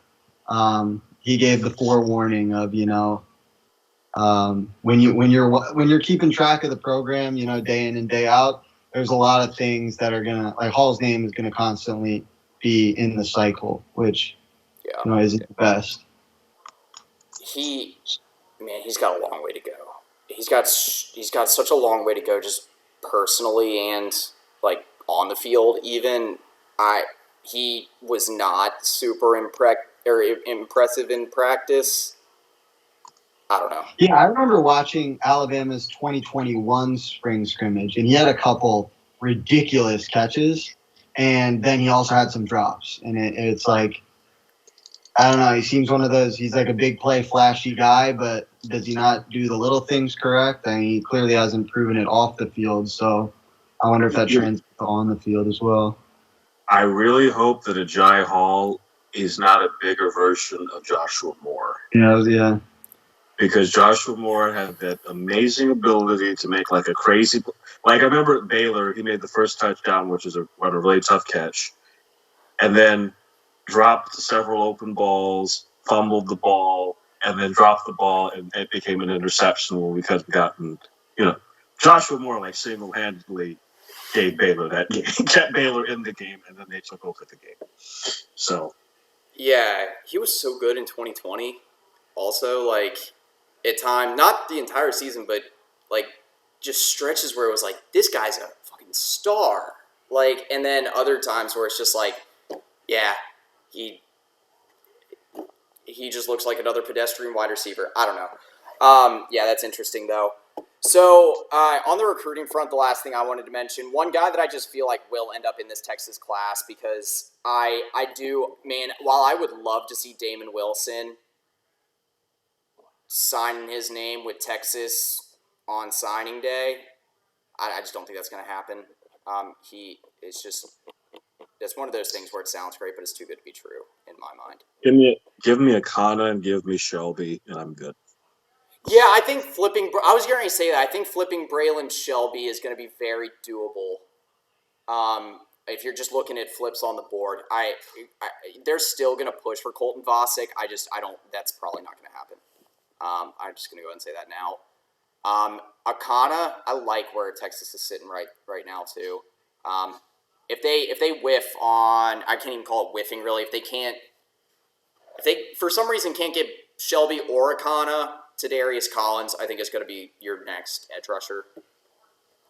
he gave the forewarning of, when you're keeping track of the program, day in and day out, there's a lot of things that are gonna, like, Hall's name is gonna constantly be in the cycle, which Yeah. isn't the best. He's got a long way to go. He's got such a long way to go, just personally and like on the field. Even he was not super impressive in practice. I don't know. Yeah, I remember watching Alabama's 2021 spring scrimmage, and he had a couple ridiculous catches, and then he also had some drops. And it's like, I don't know, he seems one of those, he's like a big play, flashy guy, but does he not do the little things correct? I mean, he clearly hasn't proven it off the field, so I wonder if that translates to on the field as well. I really hope that Agiye Hall is not a bigger version of Joshua Moore. Yeah. Because Joshua Moore had that amazing ability to make like a crazy, like I remember at Baylor, he made the first touchdown, which is a really tough catch, and then dropped several open balls, fumbled the ball, and then dropped the ball, and it became an interception when we could have gotten, Joshua Moore like single-handedly gave Baylor that game, kept Baylor in the game, and then they took over the game. So Yeah, he was so good in 2020. Also, like at time, not the entire season, but like just stretches where it was like this guy's a fucking star. Like, and then other times where it's just like, yeah, he just looks like another pedestrian wide receiver. I don't know. Yeah, that's interesting though. So on the recruiting front, the last thing I wanted to mention, one guy that I just feel like will end up in this Texas class because I do, man, while I would love to see Damon Wilson sign his name with Texas on signing day, I just don't think that's going to happen. It's just, that's one of those things where it sounds great, but it's too good to be true in my mind. give me Akana and give me Shelby, and I'm good. Yeah, I think I was going to say that. I think flipping Braylon Shelby is going to be very doable. If you're just looking at flips on the board, they're still going to push for Colton Vasek. That's probably not going to happen. I'm just going to go ahead and say that now. Akana, I like where Texas is sitting right now too. If they whiff on, I can't even call it whiffing really. If they for some reason can't get Shelby or Akana, to Darius Collins, I think is going to be your next edge rusher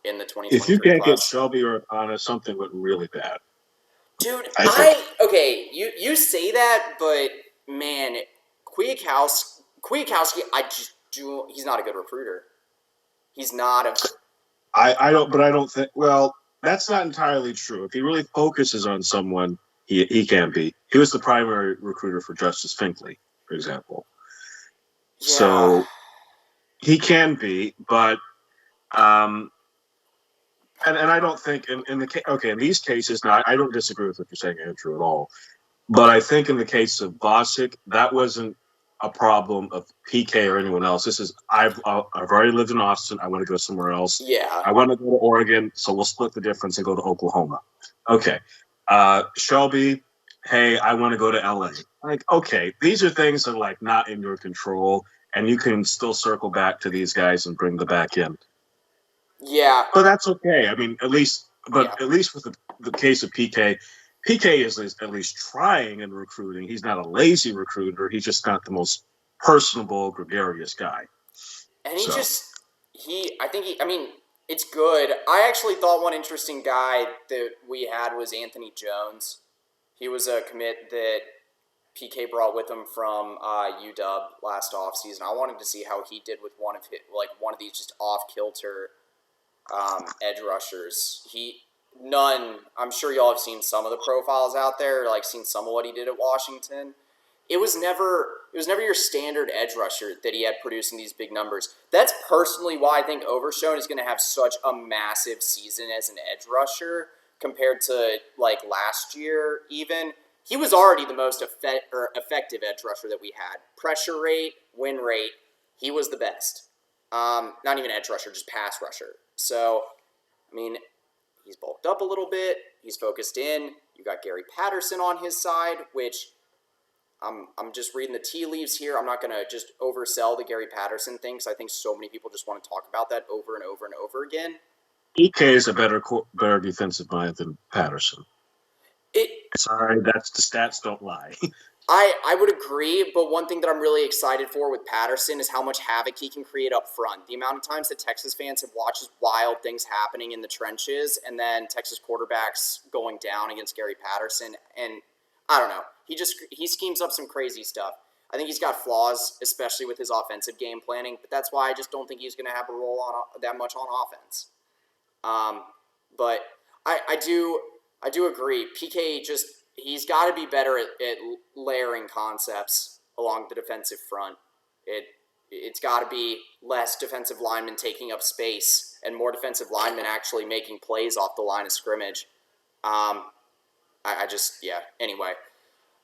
in the 2023 If you can't class. get Shelby or Akana, something went really bad. Dude, I think. You say that, but man, Kwiatkowski, he's not a good recruiter. He's not a. I don't think. Well, that's not entirely true. If he really focuses on someone, he can be. He was the primary recruiter for Justice Finkley, for example. Yeah. So he can be, but and I don't think in these cases. Now, I don't disagree with what you're saying, Andrew, at all. But I think in the case of Bosick, that wasn't a problem of PK or anyone else. This is I've already lived in Austin. I want to go somewhere else. Yeah. I want to go to Oregon, so we'll split the difference and go to Oklahoma. Okay. Shelby, hey, I want to go to LA. Like, okay, these are things that are like not in your control, and you can still circle back to these guys and bring the back in. Yeah. But that's okay. I mean, at least with the case of PK is at least trying in recruiting. He's not a lazy recruiter. He's just not the most personable, gregarious guy. And it's good. I actually thought one interesting guy that we had was Anthony Jones. He was a commit that PK brought with him from UW last offseason. I wanted to see how he did with one of these just off-kilter edge rushers. I'm sure y'all have seen some of the profiles out there, like seen some of what he did at Washington. It was never your standard edge rusher that he had producing these big numbers. That's personally why I think Overshone is going to have such a massive season as an edge rusher, compared to like last year even. He was already the most effective edge rusher that we had. Pressure rate, win rate, he was the best. Not even edge rusher, just pass rusher. So, I mean, he's bulked up a little bit. He's focused in. You got Gary Patterson on his side, which I'm just reading the tea leaves here. I'm not going to just oversell the Gary Patterson thing because I think so many people just want to talk about that over and over and over again. EK is a better defensive mind than Patterson. Sorry, that's the stats don't lie. I would agree, but one thing that I'm really excited for with Patterson is how much havoc he can create up front. The amount of times that Texas fans have watched wild things happening in the trenches and then Texas quarterbacks going down against Gary Patterson, and I don't know. He schemes up some crazy stuff. I think he's got flaws, especially with his offensive game planning, but that's why I just don't think he's going to have a role on that much on offense. But I do agree. PK he's got to be better at layering concepts along the defensive front. It's got to be less defensive linemen taking up space and more defensive linemen actually making plays off the line of scrimmage. Anyway.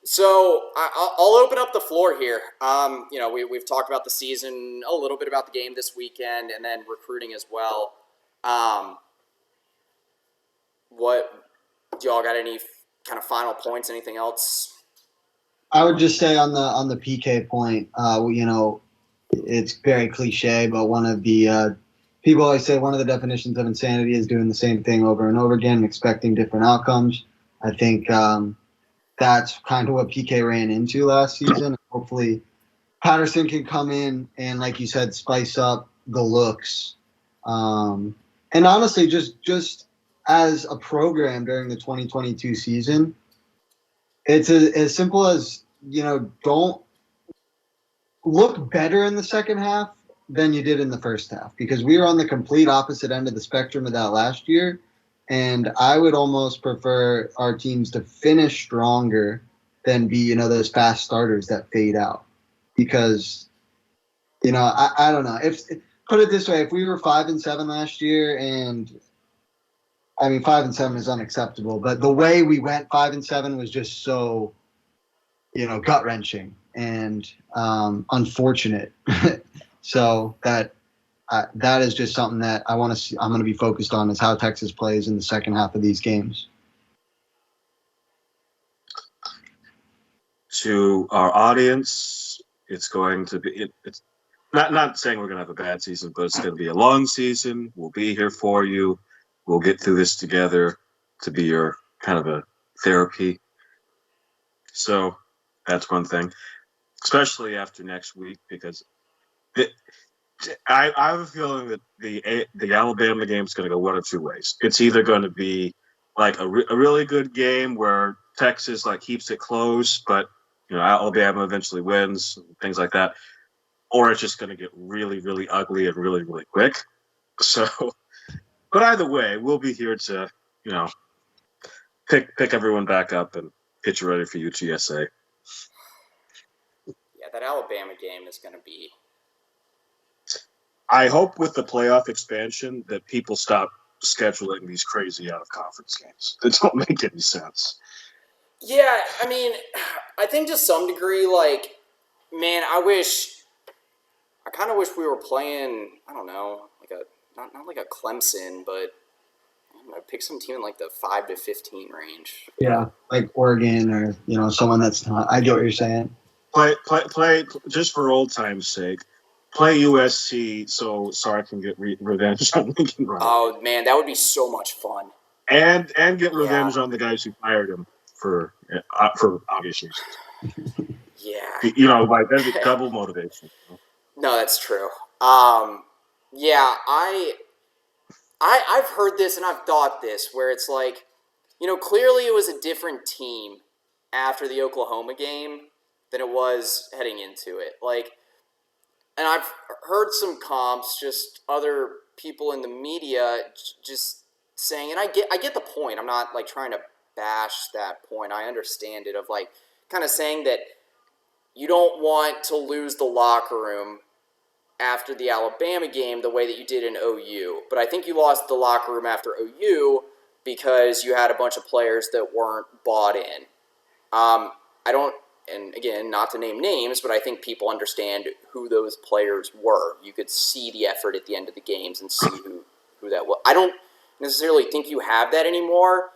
So I'll open up the floor here. We've talked about the season, a little bit about the game this weekend, and then recruiting as well. What do y'all got? Any kind of final points? Anything else? I would just say on the PK point, it's very cliche, but one of the people always say one of the definitions of insanity is doing the same thing over and over again, expecting different outcomes. I think that's kind of what PK ran into last season. Hopefully Patterson can come in and, like you said, spice up the looks. And honestly, just as a program during the 2022 season, it's as simple as, don't look better in the second half than you did in the first half, because we were on the complete opposite end of the spectrum of that last year. And I would almost prefer our teams to finish stronger than be, those fast starters that fade out. Because, I don't know. Put it this way, if we were 5-7 last year, and I mean 5-7 is unacceptable, but the way we went 5-7 was just so, gut wrenching and unfortunate. So that is just something that I want to see. I'm going to be focused on is how Texas plays in the second half of these games. To our audience, it's going to be it's not saying we're going to have a bad season, but it's going to be a long season. We'll be here for you. We'll get through this together to be your kind of a therapy. So that's one thing, especially after next week, because I have a feeling that the Alabama game is going to go one of two ways. It's either going to be like a really good game where Texas keeps it close, but Alabama eventually wins, things like that, or it's just going to get really, really ugly and really, really quick. So, but either way, we'll be here to pick everyone back up and get you ready for UTSA. Yeah, that Alabama game is going to be. I hope with the playoff expansion that people stop scheduling these crazy out-of-conference games that don't make any sense. Yeah, I mean, I think to some degree, I kind of wish we were playing, I don't know, not like a Clemson, but pick some team in the 5 to 15 range. Yeah, like Oregon or someone that's not. I get what you're saying. Play just for old time's sake. Play USC so I can get revenge on Lincoln Riley. Oh man, that would be so much fun. And get revenge on the guys who fired him for obvious reasons. Yeah. That's double motivation. No, that's true. Yeah, I've heard this and I've thought this where it's clearly it was a different team after the Oklahoma game than it was heading into it. And I've heard some comps, just other people in the media just saying, and I get the point. I'm not trying to bash that point. I understand it of kind of saying that you don't want to lose the locker room after the Alabama game the way that you did in OU. But I think you lost the locker room after OU because you had a bunch of players that weren't bought in. I don't, and again, not to name names, but I think people understand who those players were. You could see the effort at the end of the games and see who that was. I don't necessarily think you have that anymore.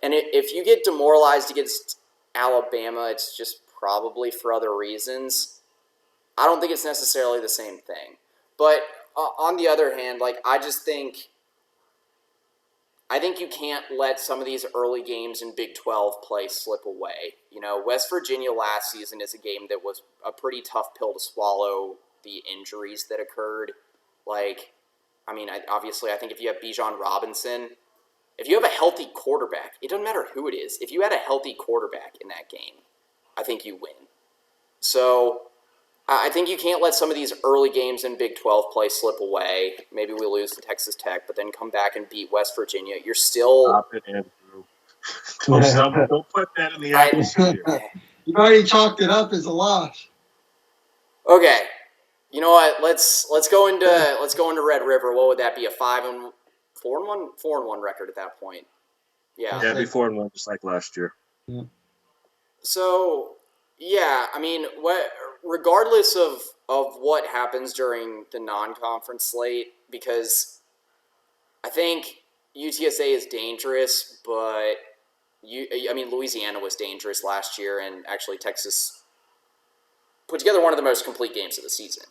And if you get demoralized against Alabama, it's just probably for other reasons. I don't think it's necessarily the same thing. But on the other hand, like I think you can't let some of these early games in Big 12 play slip away. West Virginia last season is a game that was a pretty tough pill to swallow, the injuries that occurred. Obviously, I think if you have Bijan Robinson, if you have a healthy quarterback, it doesn't matter who it is. If you had a healthy quarterback in that game, I think you win. So I think you can't let some of these early games in Big 12 play slip away. Maybe we lose to Texas Tech, but then come back and beat West Virginia. You're still... Stop it, Andrew. Don't put that in the atmosphere. You've already chalked it up as a loss. Okay. You know what? Let's go into Red River. What would that be? A 4-1 record at that point. Yeah. Yeah, it'd be 4-1 just like last year. Yeah. So, yeah, regardless of what happens during the non-conference slate, because I think UTSA is dangerous, but Louisiana was dangerous last year, and actually Texas put together one of the most complete games of the season.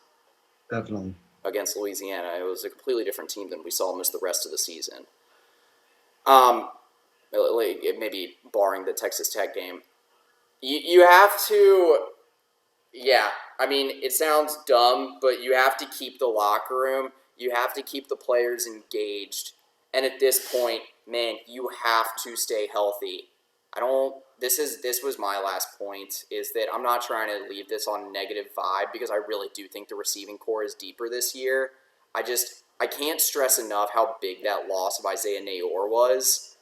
Definitely. Against Louisiana. It was a completely different team than we saw almost the rest of the season. Maybe barring the Texas Tech game. You have to... Yeah, it sounds dumb, but you have to keep the locker room. You have to keep the players engaged. And at this point, man, you have to stay healthy. This was my last point, is that I'm not trying to leave this on a negative vibe, because I really do think the receiving core is deeper this year. I can't stress enough how big that loss of Isaiah Nayor was.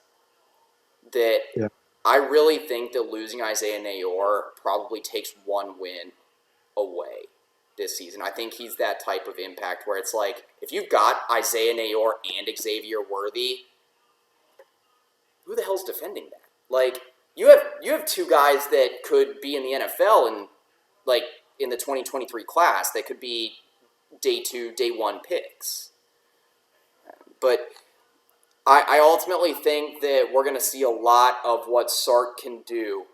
That yeah. I really think that losing Isaiah Nayor probably takes one win away this season. I think he's that type of impact where it's like, if you've got Isaiah Nayor and Xavier Worthy, who the hell's defending that? Like, you have two guys that could be in the NFL and in the 2023 class that could be day 2, day 1 picks. But I ultimately think that we're going to see a lot of what Sark can do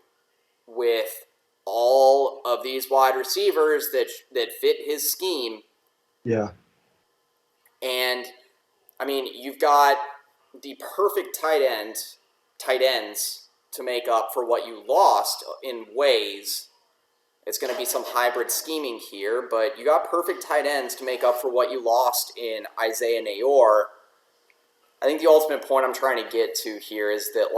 with all of these wide receivers that fit his scheme. Yeah. And, you've got the perfect tight ends to make up for what you lost in ways. It's going to be some hybrid scheming here, but you got perfect tight ends to make up for what you lost in Isaiah Nayor. I think the ultimate point I'm trying to get to here is that,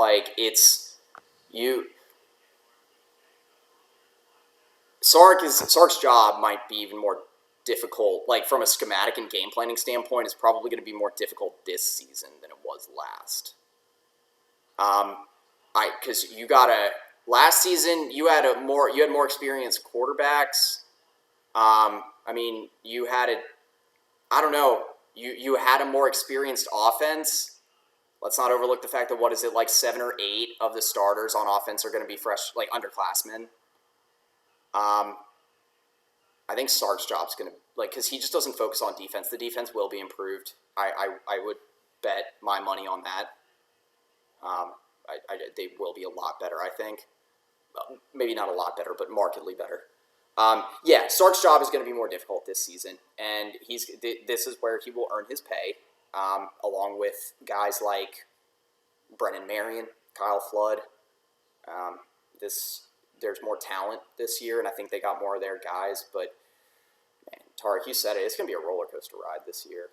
Sark's job might be even more difficult, from a schematic and game planning standpoint, is probably going to be more difficult this season than it was last. Because last season you had more experienced quarterbacks. You had you had a more experienced offense. Let's not overlook the fact that 7 or 8 of the starters on offense are going to be fresh, underclassmen. I think Sark's job's going to, because he just doesn't focus on defense. The defense will be improved. I would bet my money on that. They will be a lot better, I think. Maybe not a lot better, but markedly better. Sark's job is going to be more difficult this season, and this is where he will earn his pay, along with guys like Brennan Marion, Kyle Flood. There's more talent this year, and I think they got more of their guys. But, man, Tarek, you said it. It's going to be a roller coaster ride this year.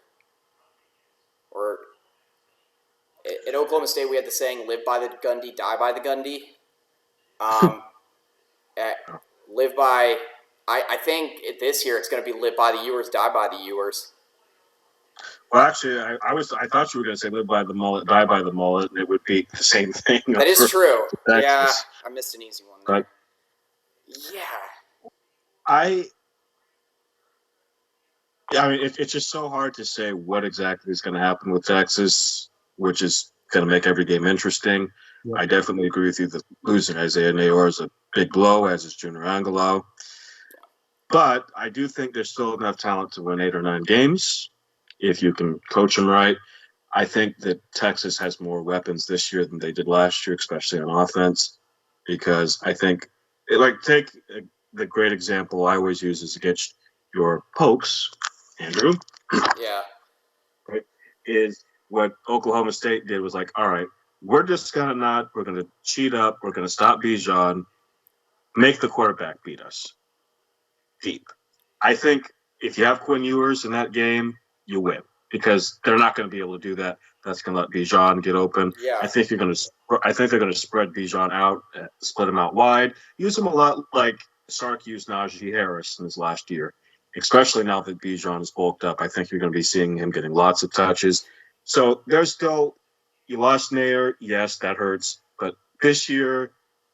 At Oklahoma State, we had the saying, live by the Gundy, die by the Gundy. Live by... I think this year it's going to be live by the Ewers, die by the Ewers. Well, actually, I thought you were going to say live by the mullet, die by the mullet, and it would be the same thing. That is true. Yeah, I missed an easy one there. It's just so hard to say what exactly is going to happen with Texas, which is going to make every game interesting. Yeah. I definitely agree with you that losing Isaiah Nayor is a big blow, as is Junior Angelo. But I do think there's still enough talent to win 8 or 9 games if you can coach them right. I think that Texas has more weapons this year than they did last year, especially on offense, because I think, take the great example I always use is against your Pokes, Andrew. Yeah. Right, is what Oklahoma State did was like, all right, we're going to cheat up, we're going to stop Bijan, make the quarterback beat us deep. I think if you have Quinn Ewers in that game, you win because they're not going to be able to do that. That's going to let Bijan get open. Yeah. I think they're going to spread Bijan out, split him out wide, use him a lot like Sark used Najee Harris in his last year. Especially now that Bijan is bulked up, I think you're going to be seeing him getting lots of touches. So there's still, you lost Nair, yes, that hurts. But this year,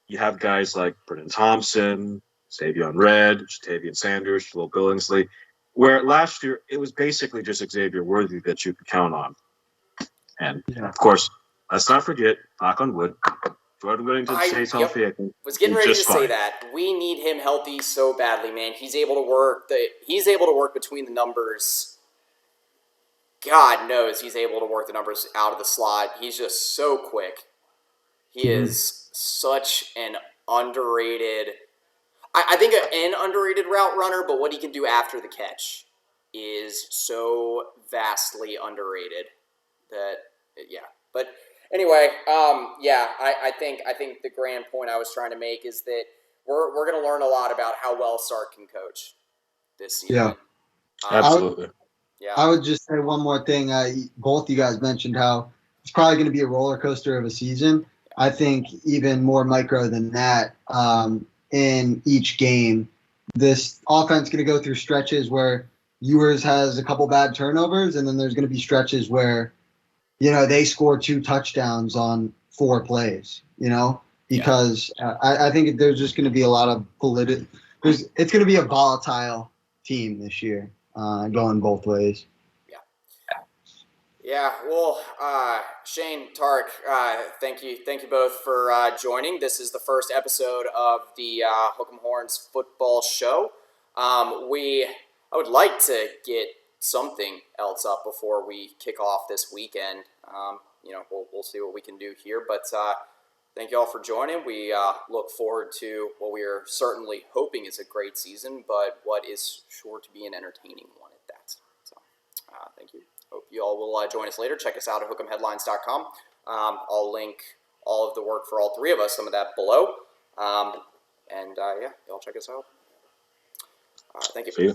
you have guys like Brennan Thompson, Savion Red, Jatavian Sanders, Jalil Billingsley, where last year it was basically just Xavier Worthy that you could count on. And, of course, let's not forget, knock on wood, Jordan Whittington stays healthy. I think was getting ready to say fine. that. We need him healthy so badly, man. He's able to work between the numbers. God knows he's able to work the numbers out of the slot. He's just so quick. He is such an underrated, I think an underrated route runner, but what he can do after the catch is so vastly underrated that, yeah. But anyway, I think the grand point I was trying to make is that we're going to learn a lot about how well Sark can coach this season. Yeah. Absolutely. I would just say one more thing. Both you guys mentioned how it's probably going to be a roller coaster of a season. I think even more micro than that, in each game, this offense is going to go through stretches where Ewers has a couple bad turnovers, and then there's going to be stretches where, they score 2 touchdowns on 4 plays, because I think there's just going to be a lot of it's going to be a volatile team this year, going both ways. Yeah, well, Shane, Tarek, thank you both for joining. This is the first episode of the Hook'em Horns football show. I would like to get something else up before we kick off this weekend. We'll see what we can do here, but thank you all for joining. We look forward to what we are certainly hoping is a great season, but what is sure to be an entertaining one at that. So, thank you. Hope you all will join us later. Check us out at hook'emheadlines.com. I'll link all of the work for all 3 of us, some of that below. Y'all check us out. Thank you. See you.